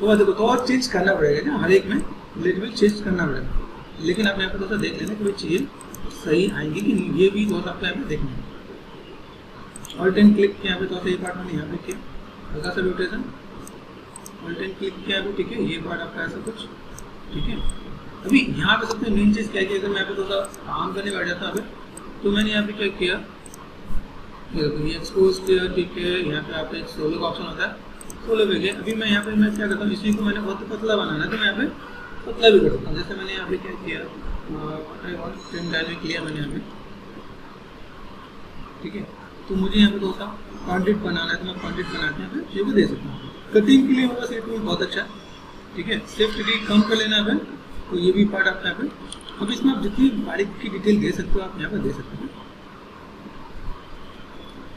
तो और चेंज करना पड़ेगा ना, हर एक में लिटिल चेंज करना पड़ेगा। लेकिन आप यहाँ पर थोड़ा सा देख लेना कि भाई चीज़ें सही आएंगी कि नहीं, ये भी थोड़ा सा आपको यहाँ पे देखना है। ऑल्ट एंड क्लिक किया यहाँ पे, थोड़ा सा ये पार्ट मैंने यहाँ पे किया, हल्का सा रोटेशन, ऑल्ट एंड क्लिक किया यहाँ पे, ठीक है। ये पार्ट आपका ऐसा कुछ, ठीक है। अभी यहाँ पे सबसे मेन चीज़ क्या है कि अगर मैं यहाँ पे थोड़ा सा काम करने बैठ जाता हूँ तो मैंने यहाँ पे क्या किया, ये एक्सपोज किया, ठीक है। यहाँ पे आपका एक सोलो का ऑप्शन होता है, सोलो पे गया। अभी मैं यहाँ पे मैं क्या करता हूँ, इसी को मैंने बहुत पतला बनाना है तो मैं यहाँ पे पतला भी कर सकता हूँ। जैसे मैंने यहाँ पे क्या किया, ट्रिम डायनेमिक लिया मैंने यहाँ पे, ठीक है। तो मुझे यहाँ पे थोड़ा सा कॉन्टेंट बनाना है तो मैं कॉन्टेंट बना के यहाँ पे चीज़ को दे सकता हूँ। कटिंग के लिए मेरा सेट में बहुत अच्छा है, ठीक है। शिफ्ट की कम कर लेना है तो ये भी पार्ट आपका यहाँ पे। अब इसमें आप जितनी बारीक की डिटेल दे सकते हो आप यहाँ पर दे सकते हो,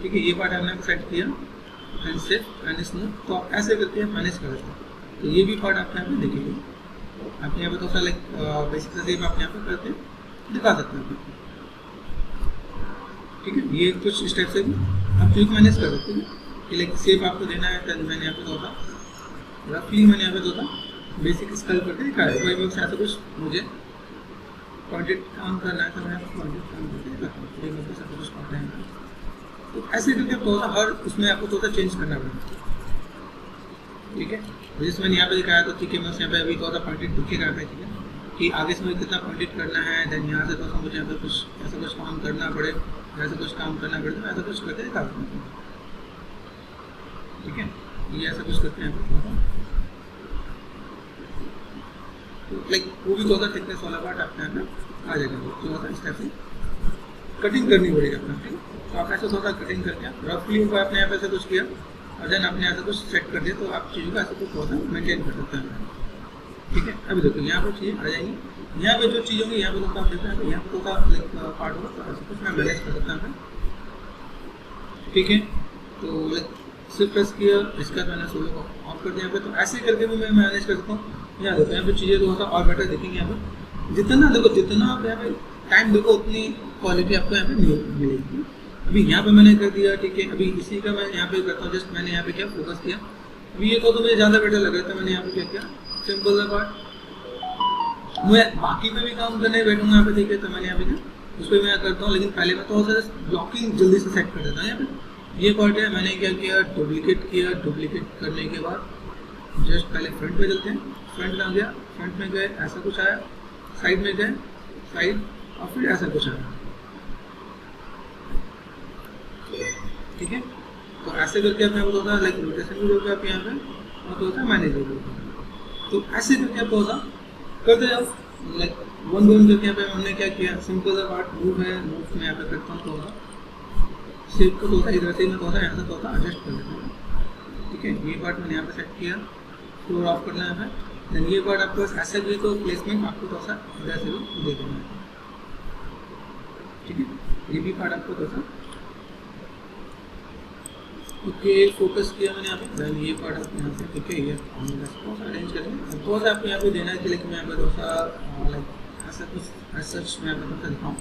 ठीक है। ये पार्ट हमने सेट किया एंड शिफ्ट एंड स्मूथ, तो आप ऐसे करके मैनेज कर सकते हैं। तो ये भी पार्ट आप यहाँ पे देखेंगे, आप यहाँ पे तो सा लाइक बेसिक से आप यहाँ पे करके दिखा सकते हैं, ठीक है। ये कुछ स्टेप से भी आप चीज़ मैनेज कर सकते हैं कि लाइक शेप आपको देना है। तो मैंने यहाँ पे तो होता रफली मैंने यहाँ पे तो होता बेसिक स्कल करके दिखाया है। कोई ऐसा कुछ मुझे कॉन्टेंट काम करना है तो मैं कॉन्टेंट काम करके दिखाता हूँ, ऐसा कुछ पार्ट है। तो ऐसे करके थोड़ा सा हर उसमें आपको थोड़ा सा चेंज करना पड़ेगा, ठीक है। जैसे मैंने यहाँ पे दिखाया तो ठीक है, मैं यहाँ पे अभी थोड़ा सा कॉन्टेंट दिखेगा, ठीक है, कि आगे से मुझे कितना कॉन्टेंट करना है। देन यहाँ से थोड़ा सा मुझे यहाँ पे कुछ ऐसा कुछ काम करना पड़े, ऐसा कुछ काम करना पड़े, तो ऐसा कुछ करके दिखा सकता हूँ, ठीक है। ये ऐसा कुछ करते हैं तो लाइक वो भी थोड़ा सा थिकनेस वाला पार्ट आपके यहाँ पे आ जाएगा। थोड़ा सा इस टाइप से कटिंग करनी पड़ेगी अपना, ठीक है। तो आप ऐसे थोड़ा सा कटिंग करके रफली आपने यहाँ पे ऐसा कुछ किया और देन आपने ऐसा कुछ सेट कर दिया तो आप चीज़ों का ऐसा कुछ थोड़ा सा मेंटेन कर सकते हैं, ठीक है। अभी देखो यहाँ पर चीज़ें आ जाएंगी, यहाँ पे जो चीज़ होंगी यहाँ पे तो आप देखते हैं तो यहाँ पे तो लाइक पार्ट होगा तो ऐसा कुछ मैं मैनेज कर सकता हूँ, ठीक है। तो सिर्फ प्रेस किया, इसका मैंने सोलो को ऑफ कर दिया यहाँ पे, तो ऐसे करके भी मैं मैनेज कर सकता हूँ। यहाँ देखो यहाँ पे चीज़ें थोड़ा सा और बेटर दिखेंगी। यहाँ पे जितना देखो जितना आप यहाँ पे टाइम देखो उतनी क्वालिटी आपको यहाँ पे मिलेगी। अभी यहाँ पे मैंने कर दिया, ठीक है। अभी इसी का मैं यहाँ पे करता हूँ, जस्ट मैंने यहाँ पे क्या फोकस किया। अभी ये तो मुझे ज़्यादा बेटर लग रहा था, मैंने यहाँ पे क्या किया, सिंपल सा पार्ट। मैं बाकी पे भी काम करने बैठूंगा यहाँ पे, ठीक है। तो मैंने यहाँ पे क्या उस पर मैं करता हूँ, लेकिन पहले मैं थोड़ा सा ब्लॉकिंग जल्दी से सेट कर देता हूँ यहाँ पे। ये पार्ट है, मैंने क्या किया, डुप्लीकेट किया। डुप्लीकेट करने के बाद जस्ट पहले फ्रंट में चलते हैं। फ्रंट में आ गया, फ्रंट में गए, ऐसा कुछ आया, साइड में गए, साइड, और फिर ऐसा कुछ आया। ठीक है, तो ऐसे करके अपने को होता है लाइक रोटेशन भी होगा आप यहाँ पे, और तो होता है मैनेज भी होगा। तो ऐसे करके आपको होता करते जाओ लाइक वन बाय वन करके। यहाँ पे हमने क्या किया, सिंपल सा पार्ट मूव है, मूव में यहाँ पे करता हूँ तो होगा शेप को तो होता है इधर से, में तो होता है यहाँ से, तो होता है एडजस्ट कर लेते हैं। ठीक है, ये पार्ट मैंने यहाँ पे सेट किया, फ्लोर ऑफ करना है यहाँ पे। देन ये पार्ट आपको ऐसा भी तो प्लेसमेंट आपको तो ऐसा इधर से भी दे देना है। ठीक है, ये भी पार्ट आपको तो ऐसा ओके फोकस किया मैंने यहाँ पे। देन ये पार्ट आपको यहाँ से ठीक है, ये थोड़ा सा अरेंज करेंगे, थोड़ा सा आपको यहाँ पे देना है कि लेकिन मैं यहाँ पे थोड़ा सा लाइक ऐसा कुछ ऐसा मैं यहाँ पे थोड़ा सा दिखाऊँ,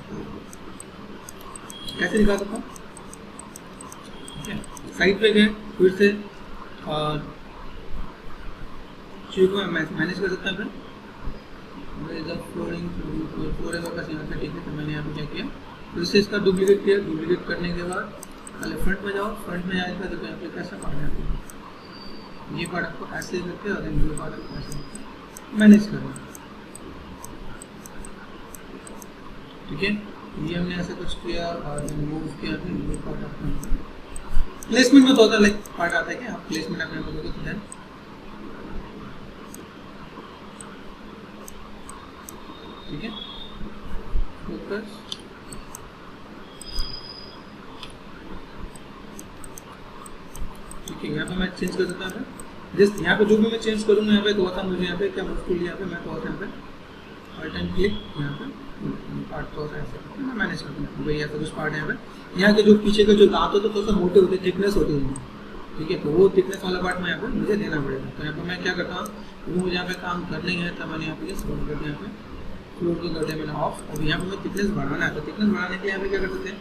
कैसे दिखा सकता हूँ। ठीक है, साइड पे गए फिर से और चीज़ को मैनेज कर सकता है। फिर फ्लोरिंग फ्लोरिंग का यहाँ पे ठीक है, तो मैंने यहाँ पे क्या किया, फिर से इसका डुप्लीकेट किया। डुप्लीकेट करने के बाद पहले फ्रंट में जाओ, फ्रंट में जाने के बाद यहाँ पे कैसा पार्ट है, ये पार्ट आपको ऐसे करके और ये पार्ट आपको ऐसे मैनेज करना। ठीक है, ये हमने ऐसा कुछ किया और मूव किया, फिर ये पार्ट आपको प्लेसमेंट में तो होता है लाइक पार्ट आता है कि आप प्लेसमेंट अपने को देखो तो देन ठीक है, फोकस ठीक है। यहाँ पे मैं चेंज कर सकता हूँ जस्ट यहाँ पे जो भी मैं चेंज करूँगा यहाँ पे तो होता मुझे यहाँ पे क्या मुश्किल यहाँ पे मैं तो होता यहाँ पे ऑल्ट एंड क्लिक यहाँ पे पार्ट तो होता है ऐसे मैं मैनेज करता हूँ भाई ऐसा कुछ पार्ट है यहाँ पे। यहाँ के जो पीछे के जो दांत होते तो मोटे होते थिकनेस होती है, ठीक है, तो वो थिकनेस वाला पार्ट मैं यहाँ पे मुझे देना पड़ेगा। तो यहाँ पे मैं क्या करता हूँ, वो मुझे यहाँ पे काम करने है तो मैंने यहाँ पे फ्लोर कर दिया, यहाँ पे फ्लोर को कर दिया मैंने ऑफ। अब यहाँ पे मैं थिकनेस बढ़ाना है, तो थिकनेस बढ़ाने के लिए यहाँ पे क्या कर सकते हैं,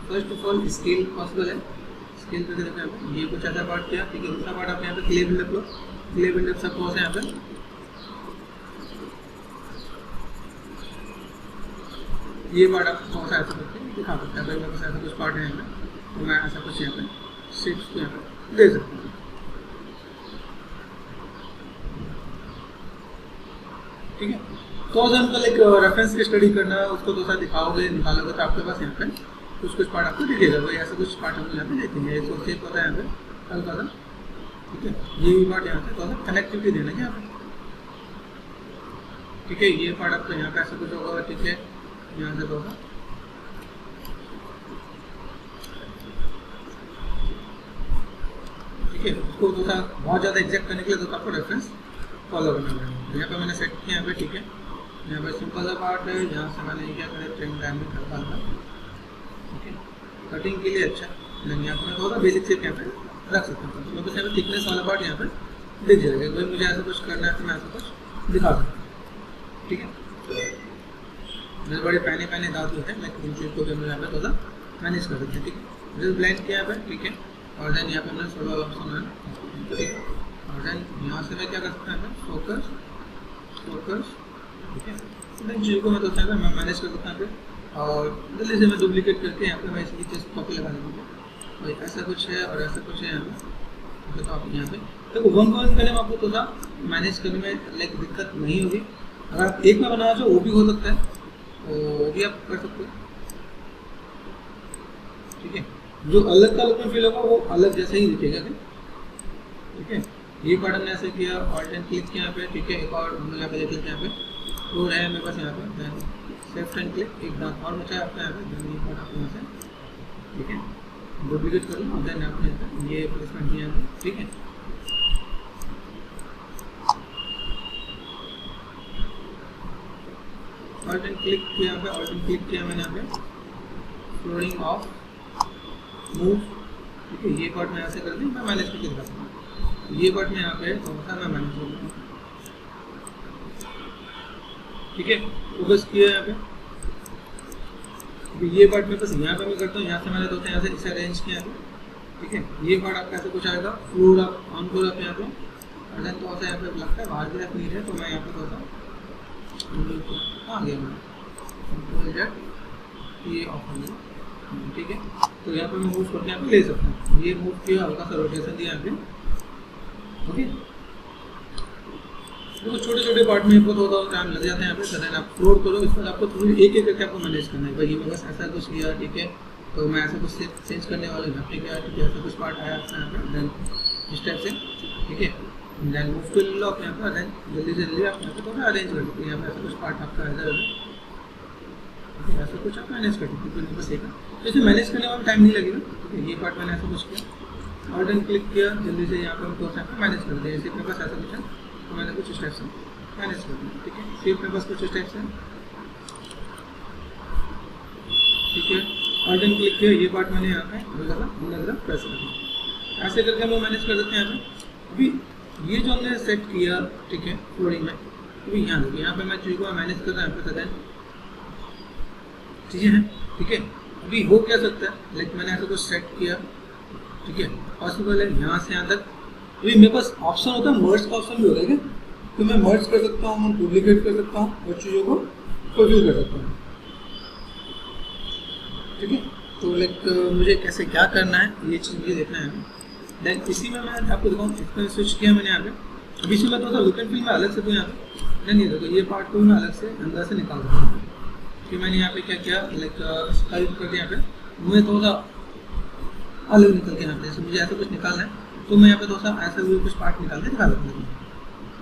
first of all scale possible है, स्केल करके देखो यहाँ पे ये कुछ ऐसा पार्ट किया। ठीक है, दूसरा पार्ट आप यहाँ पे क्ले बिल्डअप लो, क्ले बिल्डअप सब कौन सा यहाँ पे ये पार्ट आप कौन सा ऐसा करके दिखा सकते हैं। अगर मेरे पास ऐसा कुछ पार्ट है यहाँ पे तो मैं ऐसा कुछ यहाँ पे शेप्स को यहाँ पे दे सकता हूँ। ठीक है, तो अगर हमको लाइक रेफरेंस की स्टडी करना है उसको तो सा दिखाओगे निकालोगे तो आपके पास यहाँ पे कुछ पार्ट आपको दिखेगा भाई, ऐसा कुछ पार्ट हम यहाँ पे देखेंगे। इसको शेप होता है यहाँ पे हल्का सा, ठीक है, ये भी पार्ट यहाँ पे थोड़ा सा कनेक्टिविटी देना है यहाँ पे। ठीक है, ये पार्ट आपको यहाँ पे ऐसा कुछ होगा, ठीक है, यहाँ से होगा। ठीक है, उसको थोड़ा बहुत ज़्यादा एग्जैक्ट करने के लिए तो आपको रेफरेंस फॉलो करना पड़ेगा। यहाँ पे मैंने सेट किया यहाँ पे, ठीक है, यहाँ पे सिंपल सा पार्ट है जहाँ से मैंने क्या करें ट्रेन टाइम में कर पाता। ठीक है, कटिंग के लिए अच्छा नहीं, यहाँ पर थोड़ा बेसिक शेप यहाँ पे रख सकता हूँ। तो बस यहाँ पे थिकनेस वाला पार्ट यहाँ पे दिख जाएगा, भाई मुझे ऐसा कुछ करना है तो मैं ऐसा कुछ दिखा सकता हूँ। ठीक है, मेरे बड़े पहने दांत होते हैं, मैं इन चीज़ को भी यहाँ पे थोड़ा मैनेज कर सकते हैं। ठीक है, जस्ट ब्लेंड किया यहाँ पे, ठीक है, और देन यहाँ पे मैंने सोलर ऑप्शन है, ठीक है, और देन यहाँ से मैं क्या कर सकता हूँ, फोकस फोकस, ठीक है, देन चीज़ को मैं तो मैं मैनेज कर सकता हूँ। और जल्दी से मैं डुप्लीकेट करके यहाँ पे मैं इसकी चीज़ कॉपी लगा दूँगा, भाई ऐसा कुछ है और ऐसा कुछ है यहाँ पे। तो आप यहाँ पे देखो वन को वन करने में आपको थोड़ा मैनेज करने में लाइक दिक्कत नहीं होगी। अगर आप एक में बनाना चाहो वो भी हो सकता है, तो वो भी आप कर सकते हो। ठीक है, जो अलग का लुक में फील होगा वो अलग जैसा ही दिखेगा। ठीक है, ये पार्ट हमने ऐसे किया, ऑल्ट एंड क्लिक किया यहाँ पे। ठीक है, एक और हम यहाँ पे देख लेते हैं, यहाँ पे फ्लोर है मेरे पास यहाँ पे, सेफ्ट एंड क्लिक, एक दांत और बचा है आपका यहाँ पे, ये पार्ट आपको यहाँ से, ठीक है, डुप्लीकेट कर लो और देन आपने ये प्लेसमेंट किया है। ठीक है, ऑल्ट एंड क्लिक किया यहाँ पे, ऑल्ट एंड क्लिक किया मैंने यहाँ पे, फ्लोरिंग ऑफ मूव। ठीक है, ये पार्ट मैं ऐसे कर दी, मैं मैनेज करके दिखाता हूँ। ये पार्ट में यहाँ पे कौन सा मैं मैनेज करता हूँ। ठीक है, फोकस किया यहाँ पे, ये पार्ट में बस यहाँ पे मैं करता हूँ, यहाँ से मैंने दो यहाँ से इसे अरेंज किया है। ठीक है, ये पार्ट आपका ऐसे कुछ आएगा, फ्लोर आप ऑन करो आप यहाँ पे, और देन थोड़ा सा यहाँ पे लगता है बाहर की तरफ नीड है, तो मैं यहाँ पे थोड़ा सा आ गया मैं ये ऑफ हो गया। ठीक है। तो यहाँ पे मैं मूव करके यहाँ पे ले सकता हूँ, ये मूव किया, हल्का सा रोटेशन दिया यहाँ पे, ओके। देखो छोटे छोटे पार्ट में बहुत होता है, टाइम लग जाता है यहाँ पे। सडन आप फ्लोट करो, इस पर आपको थोड़ी एक एक करके आपको मैनेज करना है। भाई बस ऐसा कुछ किया, ठीक है, तो मैं ऐसा कुछ चेंज करने वाला हूँ, ठीक है, ऐसा कुछ पार्ट आया आपका यहाँ पे, देन इस टाइप से, ठीक है, देन मूव टू लो आप यहाँ पर, देन जल्दी से जल्दी आप यहाँ पे थोड़ा अरेंज कर सकते हैं। यहाँ पे ऐसा कुछ पार्ट आपका इधर है, ऐसा कुछ आप मैनेज कर सकते हैं, बस एक तो इसे मैनेज करने में टाइम नहीं लगेगा, ठीक है। ये पार्ट मैंने ऐसा कुछ किया, और देन क्लिक किया, जल्दी से यहाँ पर हम थोड़ा सा मैनेज कर दें। जैसे मेरे पास ऐसा कुछ है तो मैंने कुछ स्टेप से मैनेज कर दिया, ठीक है। फिर मेरे पास कुछ स्टेप्स हैं, ठीक है, और देन क्लिक किया, ये पार्ट मैंने यहाँ पे प्रेस कर दिया। ऐसे करके हम मैनेज कर देते हैं यहाँ पे। अभी ये जो हमने सेट किया, ठीक है, फ्लोरिंग में, अभी यहाँ देखिए, यहाँ पे मैं चीज़ को मैनेज कर रहा हूँ, यहाँ पे सडन चीज़ें हैं, ठीक है। अभी हो क्या सकता है, लाइक मैंने ऐसा कुछ सेट किया, ठीक है, पॉसिबल है यहाँ से यहाँ तक। अभी मेरे पास ऑप्शन होता है, मर्ज का ऑप्शन भी होता है क्या, तो मैं मर्ज कर सकता हूँ, डुप्लीकेट कर सकता हूँ और चीज़ों को फुलफिल कर सकता हूँ, ठीक है। तो लाइक मुझे कैसे क्या करना है ये चीज़ मुझे देखना है। देन इसी में मैं आपको दिखाऊँ, इसमें स्विच किया मैंने यहाँ पे। अभी इसमें मैं थोड़ा सा लुक एंड फील में अलग से, तो यहाँ पे देन ये देखो, ये पार्ट को मैं अलग से अंदर से निकाल सकता हूँ। फिर मैंने यहाँ पे क्या किया, लाइक स्काइप कर दिया, यहाँ पे मुझे थोड़ा सा अलग निकल के, यहाँ पे जैसे मुझे ऐसा कुछ निकालना है तो मैं यहाँ पे थोड़ा सा ऐसा कुछ पार्ट निकाल के दिखा सकता हूँ।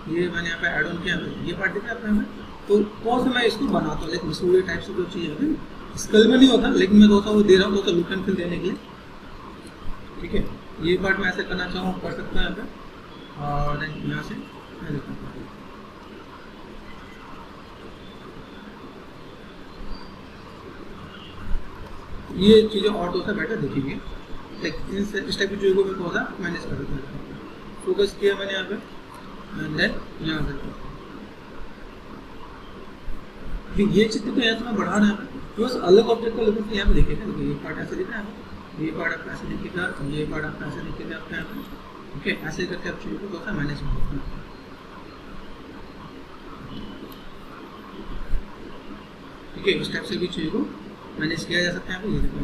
ये मैंने यहाँ पे ऐड ऑन किया, ये पार्ट दिखा आपको यहाँ पे, तो थोड़ा सा मैं इसको बनाता हूँ, लाइक मसूड़े टाइप से जो चीज़ है, स्कल में नहीं होता, लेकिन मैं थोड़ा सा वो दे रहा हूँ, थोड़ा सा लुक एंड फील देने के लिए, ठीक है। ये पार्ट मैं ऐसे करना चाहूँ कर सकता हूँ यहाँ पे, और देन यहाँ से मैं लिखता हूँ, ये चीज़ें और थोड़ा सा बेटर दिखेंगे, लाइक इस टाइप की चीज़ों को मैं थोड़ा सा मैनेज कर सकता हूँ। फोकस किया मैंने यहाँ पे, एंड देन यहाँ से ये चित्र तो यहाँ से मैं बढ़ा रहा हूँ, तो बस अलग ऑब्जेक्ट का लुक यहाँ पे दिखेगा। ये पार्ट ऐसे दिख रहा है, ये पार्ट आपका ऐसे दिखेगा, ये पार्ट आपका ऐसे दिखेगा आपका यहाँ पे, ठीक है। ऐसे करके आप चीज़ों को थोड़ा सा मैनेज कर सकते हैं, ठीक है। इस टाइप से भी चीज़ों को मैनेज किया जा सकता है। यहाँ पे ये देखो,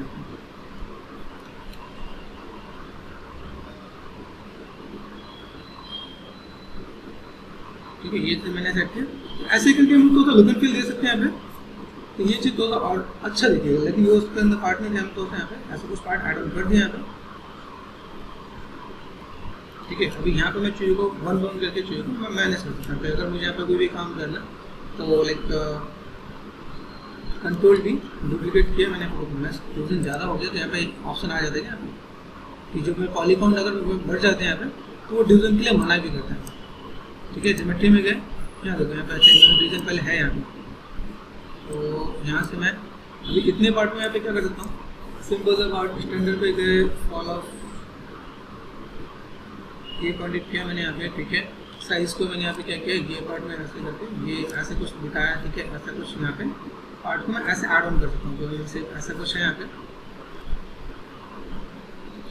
ठीक है, ये चीज़ मैंने सेट किया। ऐसे करके हम थोड़ा सा लुक एंड फील दे सकते हैं यहाँ पे, तो ये चीज़ थोड़ा और अच्छा दिखेगा। लेकिन ये उसके अंदर पार्ट नहीं थे, हम तो यहाँ पे ऐसा कुछ पार्ट ऐड ऑन कर दिया यहाँ पे, ठीक है। अभी यहाँ पे मैं चीज़ों को वन करके चीज़ों को मैं मैनेज कर सकता हूँ। अगर मुझे यहाँ पे कोई भी काम करना तो लाइक कंट्रोल डी डुप्लीकेट किया मैंने, पोजीशन ज़्यादा हो गया तो यहाँ पे ऑप्शन आ जाता है यहाँ पे कि जो मैं पॉलीगॉन अगर बढ़ जाते हैं यहाँ पे तो वो डिवीजन के लिए मना भी करता है, ठीक है। ज्योमेट्री में गए, यहाँ देखो, यहाँ पे अच्छा डिवीजन पहले है यहाँ पे, तो यहाँ से मैं अभी इतने पार्ट में यहाँ पे क्या कर सकता हूँ, सिंपल सा पार्ट स्टैंडर्ड पे गए, फॉल ऑफ ये पार्ट किया मैंने यहाँ पे, ठीक है। साइज को मैंने यहाँ पे क्या किया, ये पार्ट में ऐसे करके ये ऐसे कुछ दिखाया, ठीक है। ऐसा कुछ यहाँ पे पार्ट को मैं ऐसे ऐड ऑन कर सकता हूँ, तो जैसे ऐसा कुछ है यहाँ पे,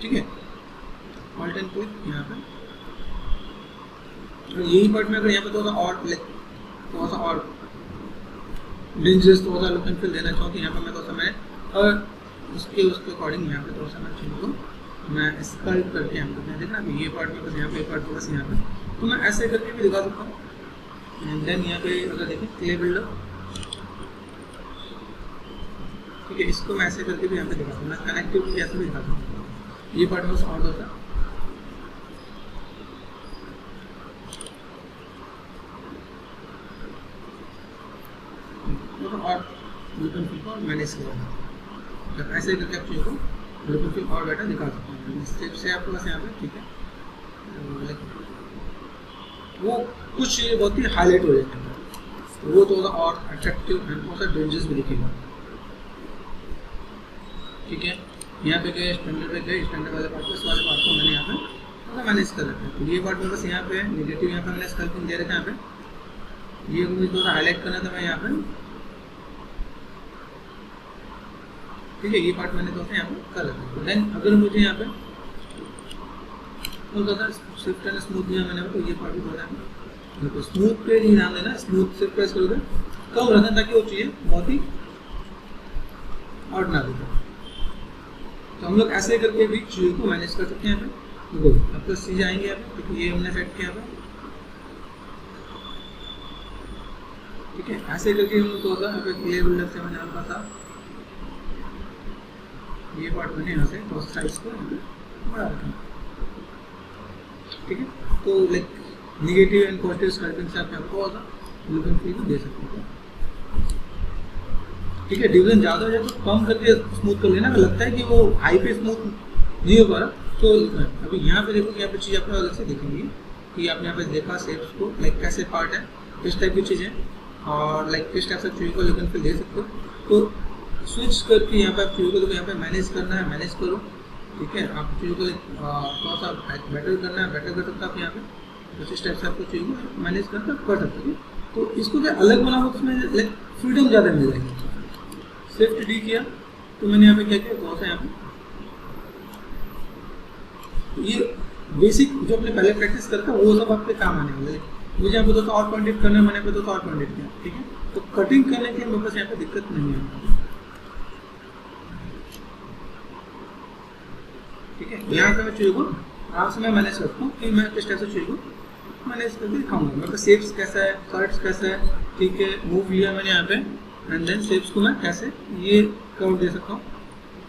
ठीक है। ऑल्ट एंड क्लिक यहाँ पे, और यही पार्ट में अगर यहाँ पे थोड़ा सा और थोड़ा सा और डेंजरस थोड़ा सा लुक एंड फील देना चाहूँ, तो यहाँ पे मैं थोड़ा सा मैं और उसके अकॉर्डिंग यहाँ पे थोड़ा सा मैं चीज़ों को मैं स्कल्प करके यहाँ पे देखना, ये पार्ट में बस यहाँ पे, पार्ट बस यहाँ पे, तो मैं ऐसे करके भी दिखा सकता हूँ। एंड देन यहाँ पे अगर देखें क्ले बिल्डर, ठीक है, इसको मैं ऐसे करके भी यहाँ पे दिखा सकता हूँ, मैं कनेक्टिविटी ऐसे भी दिखा सकता हूँ। ये पार्ट बस और होता है, और लुक एंड फील को मैनेज किया, जब ऐसे करके आप चीज़ों को लुक एंड फील और बेटर दिखा सकते हैं। स्टेप से आपको बस यहाँ पे, ठीक है, वो कुछ बहुत ही हाईलाइट हो जाता है, तो वो थोड़ा और अट्रैक्टिव एंड थोड़ा सा डेंजरस भी दिखेगा, ठीक है। यहाँ पे गए स्टैंडर्ड पे गए, स्टैंडर्ड वाले पार्ट को, इस वाले पार्ट को मैंने यहाँ पे थोड़ा मैनेज कर रखा है। तो ये पार्ट में बस यहाँ पे नेगेटिव यहाँ पे मैंने स्कल्पिंग दे रखा है, यहाँ पे ये मुझे थोड़ा हाईलाइट करना था मैं यहाँ पे, ठीक है। ये पार्ट मैंने दोस्तों यहाँ पे कर रखा है। देन अगर मुझे यहाँ पे थोड़ा स्विफ्ट एंड स्मूथ दिया मैंने, तो ये पार्ट भी थोड़ा देखो स्मूथ पे ही ध्यान देना, स्मूथ से प्रेस करोगे कम रहना ताकि वो चीज़ें बहुत ही आउट ना दिखे, तो हम लोग ऐसे करके भी चीज़ों को मैनेज कर सकते हैं यहाँ पे। देखो अब तो चीज़ आएंगे यहाँ पे, क्योंकि ये हमने सेट किया है, ठीक है। ऐसे करके हम लोग होगा यहाँ पे क्लियर बिल्डर से मैंने हल्का सा ये पार्ट मैंने यहाँ से तो साइज को बढ़ा रखा, ठीक है। तो like negative and positive scalping से आप आपको होगा लुक एंड फील दे सकते हैं, ठीक है। डिवीजन ज़्यादा हो जाए तो कम करके स्मूथ कर लेना, लगता है कि वो हाई पे स्मूथ नहीं हो पा रहा तो अभी यहाँ पे देखो कि यहाँ पे चीज़ आपको अलग से दिखेंगी कि आपने यहाँ पे देखा शेप्स को लाइक कैसे पार्ट है, किस टाइप की चीज़ें और लाइक किस टाइप से चीज़ों को लुक एंड फील दे सकते हो। तो स्विच करके यहाँ पे आप चीज़ों को देखो, यहाँ पे मैनेज करना है मैनेज करो, ठीक है। आप चीज़ों को थोड़ा सा बेटर करना है बेटर कर सकते हो आप यहाँ पे, तो इस टाइप से आपको चीज़ों को मैनेज करना कर सकते हो। तो इसको क्या अलग बनाओ, उसमें लाइक फ्रीडम ज़्यादा मिल जाएगी। शिफ्ट डी किया तो मैंने यहाँ पे क्या किया, थोड़ा सा यहाँ पे ये बेसिक जो अपने पहले प्रैक्टिस करता है वो सब आपके काम आने वाले। मुझे यहाँ पे दोस्तों और पॉइंट करना है, मैंने पे दोस्तों और पॉइंट किया, ठीक है। तो कटिंग करने के मेरे पास यहाँ पे दिक्कत नहीं है, ठीक है। यहाँ पे मैं चीज़ों को आराम से मैं मैनेज करता हूँ कि मैं किस टाइप से चीज़ को मैनेज करके दिखाऊंगा। मेरे पास शेप्स कैसा है, कर्ट्स कैसा है, ठीक है। मूव लिया मैंने यहाँ पे एंड देन शेप्स को मैं कैसे ये कर्व दे सकता हूँ,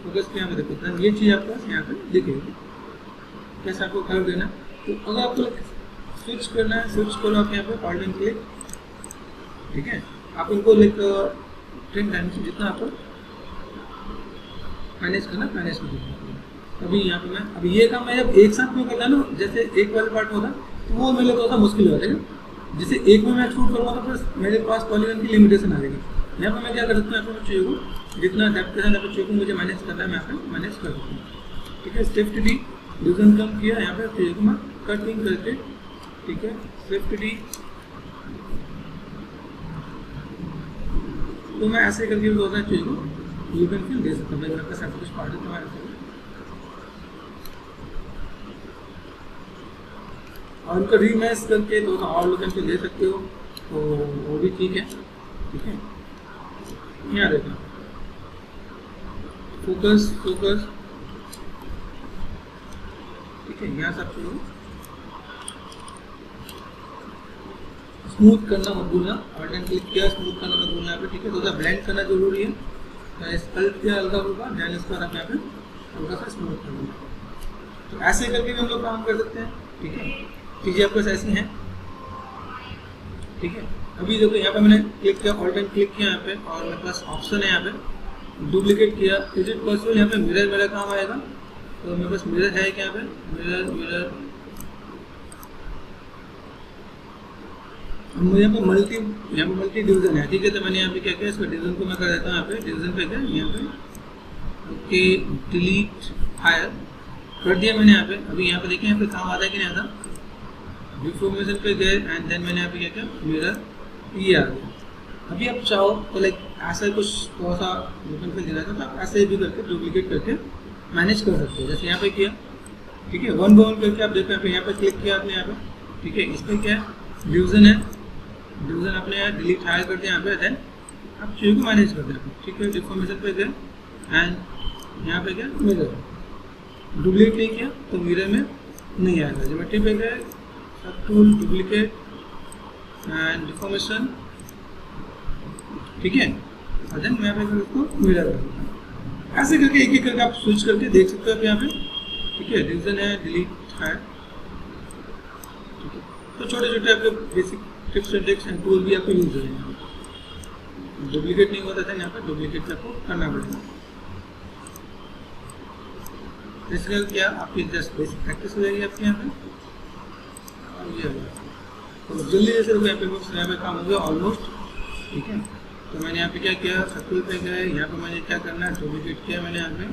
फोकस पे यहाँ पे देखो ये चीज़ आपके पास यहाँ पे दिखेगी कैसे आपको कर्व देना। तो अगर आपको स्विच करना है स्विच करो आप यहाँ पे ऑल्ट एंड क्लिक, ठीक है। आप इनको लाइक 10 टाइम्स जितना आपको मैनेज करना मैनेज कर सकते। अभी यहाँ पे मैं अभी ये काम मैं जब एक साथ में करता ना, जैसे एक वाला पार्ट होता तो वो मेरे लिए थोड़ा सा मुश्किल हो जाएगा। जैसे एक में मैं एक्सट्रूड करूँगा तो फिर मेरे पास पॉलीगन की लिमिटेशन आ जाएगी। यहाँ पे मैं क्या कर सकता हूँ, यहाँ पे चाहिए को जितना डेप्थ के साथ यहाँ पे चाहिए को मुझे मैनेज करना है मैं यहाँ पे मैनेज कर सकता हूँ, ठीक है। शिफ्ट डी डिवीजन कम किया, यहाँ पे चाहिए को मैं कटिंग करके, ठीक है। शिफ्ट डी तो मैं ऐसे करके दो चाहिए को यू कैन फील दे सकता हूँ। मेरे पास ऐसा कुछ पार्ट है तो मैं ऐसे और उनका रीमैच करके तो और लोग पे ले सकते हो, तो वो भी ठीक है, ठीक है। यहाँ देखना फोकस फोकस, ठीक है। यहाँ सब चीज़ स्मूथ करना मत भूलना, ऑल्ट एंड क्लिक किया स्मूथ करना मत भूलना यहाँ पे, ठीक है। थोड़ा ब्लेंड करना जरूरी है, स्कल्प किया हल्का होगा ध्यान इसका आप यहाँ पे हल्का सा स्मूथ करना। तो ऐसे करके भी हम लोग काम कर सकते हैं, ठीक है। चीज़ें आपके पास ऐसी हैं, ठीक है। अभी देखो यहाँ पे मैंने क्लिक किया ऑल्ट एंड क्लिक किया यहाँ पे और मेरे पास ऑप्शन है यहाँ पे डुप्लीकेट किया। इज इट पॉसिबल यहाँ पे मिरर मेरा काम आएगा, तो मेरे पास मिरर है क्या यहाँ पे मिरर मिरर मुझे यहाँ पे मल्टी डिवीजन है, ठीक है। तो मैंने यहाँ पे क्या किया इसका डिवीजन को मैं कर देता हूँ यहाँ पे डिवीजन पे क्या यहाँ पे ओके डिलीट हायर कर दिया मैंने यहाँ पे। अभी यहाँ पे देखिए यहाँ पे काम आता है कि नहीं आता, डिफॉर्मेशन पे गए एंड देन मैंने यहाँ पे क्या किया मिरर ये आ गया। अभी आप चाहो तो लाइक ऐसा कुछ थोड़ा सा डिफरेंट देना चाहते तो आप ऐसे भी करके डुप्लीकेट करके मैनेज कर सकते हो। जैसे यहाँ पे किया, ठीक है। वन बाय वन करके आप देखो यहाँ पे क्लिक किया आपने यहाँ पे, ठीक है। इस पर क्या है डिवीजन है, डिवीजन आपने यहाँ डिलीट हायर कर दिया यहाँ पे, देन आप चीज़ों को मैनेज कर देते, ठीक है। डिफॉर्मेशन पे गए एंड यहाँ पे क्या मिरर डुप्लीकेट नहीं किया तो मिरर में नहीं आएगा। ज्योमेट्री पे गए सब टूल डुप्लीकेट एंड डिफॉर्मेशन, ठीक है। और देन मैं यहाँ पे उसको मिरर कर ऐसे करके एक एक करके आप स्विच करके देख सकते हो यहाँ पे, ठीक है। डिवीजन है डिलीट है, ठीक है। तो छोटे छोटे आपके basic tips and tricks and tool भी आपको यूज हो जाएंगे। डुप्लीकेट नहीं होता था यहाँ पे, डुप्लीकेट आपको करना पड़ेगा। इसलिए क्या आपकी जस्ट बेसिक प्रैक्टिस हो जाएगी आपके यहाँ पे और ये तो जल्दी जैसे यहाँ पे काम हो गया ऑलमोस्ट, ठीक है। तो मैंने यहाँ पे क्या किया सर्कल पे गए, यहाँ पे मैंने क्या करना है डुप्लीकेट किया मैंने यहाँ पे,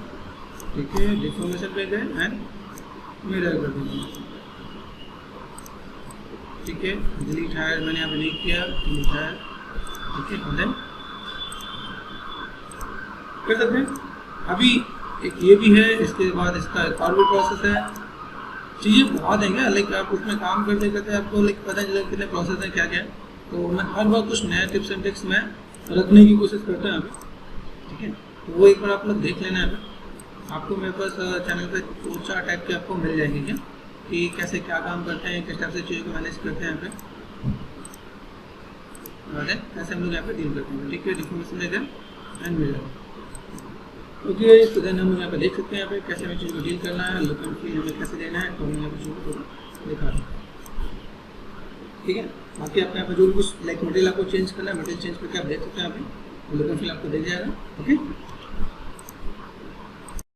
ठीक है। डिफॉर्मेशन पे गए एंड मिरर कर दिया, ठीक है। डिलीट हायर मैंने यहाँ पे नहीं किया, डिलीट हायर, ठीक है। देन कर सकते हैं। अभी एक ये भी है, इसके बाद इसका एक और भी प्रोसेस है। चीज़ें बहुत हैं क्या, लाइक आप उसमें काम करते करते आपको लाइक पता चला कितने प्रोसेस हैं क्या क्या। तो मैं हर बार कुछ नया टिप्स एंड ट्रिक्स में रखने की कोशिश करता हूँ अभी, ठीक है। तो वो एक बार आप लोग देख लेना है। आपको मेरे पास चैनल पे 2-4 टाइप के आपको मिल जाएंगे क्या, कि कैसे क्या काम करते हैं, किस टाइप से चीज़ों को मैनेज करते हैं यहाँ पे, कैसे हम लोग यहाँ पे डील करते हैं। ठीक है, इन्फॉर्मेशन देते हैं एंड मिल जाएगा। ओके, तो देन हम यहाँ पे देख सकते हैं यहाँ पे कैसे हमें चीज़ को डील करना है, लुक एंड फील हमें कैसे देना है, तो हम यहाँ पे चीज़ों को दिखा रहे हैं। ठीक है, बाकी आपको यहाँ पे जो भी कुछ लाइक मटेरियल आपको चेंज करना है, मटेरियल चेंज करके आप देख सकते हैं यहाँ पे, लुक एंड फील आपको दिख जाएगा। ओके।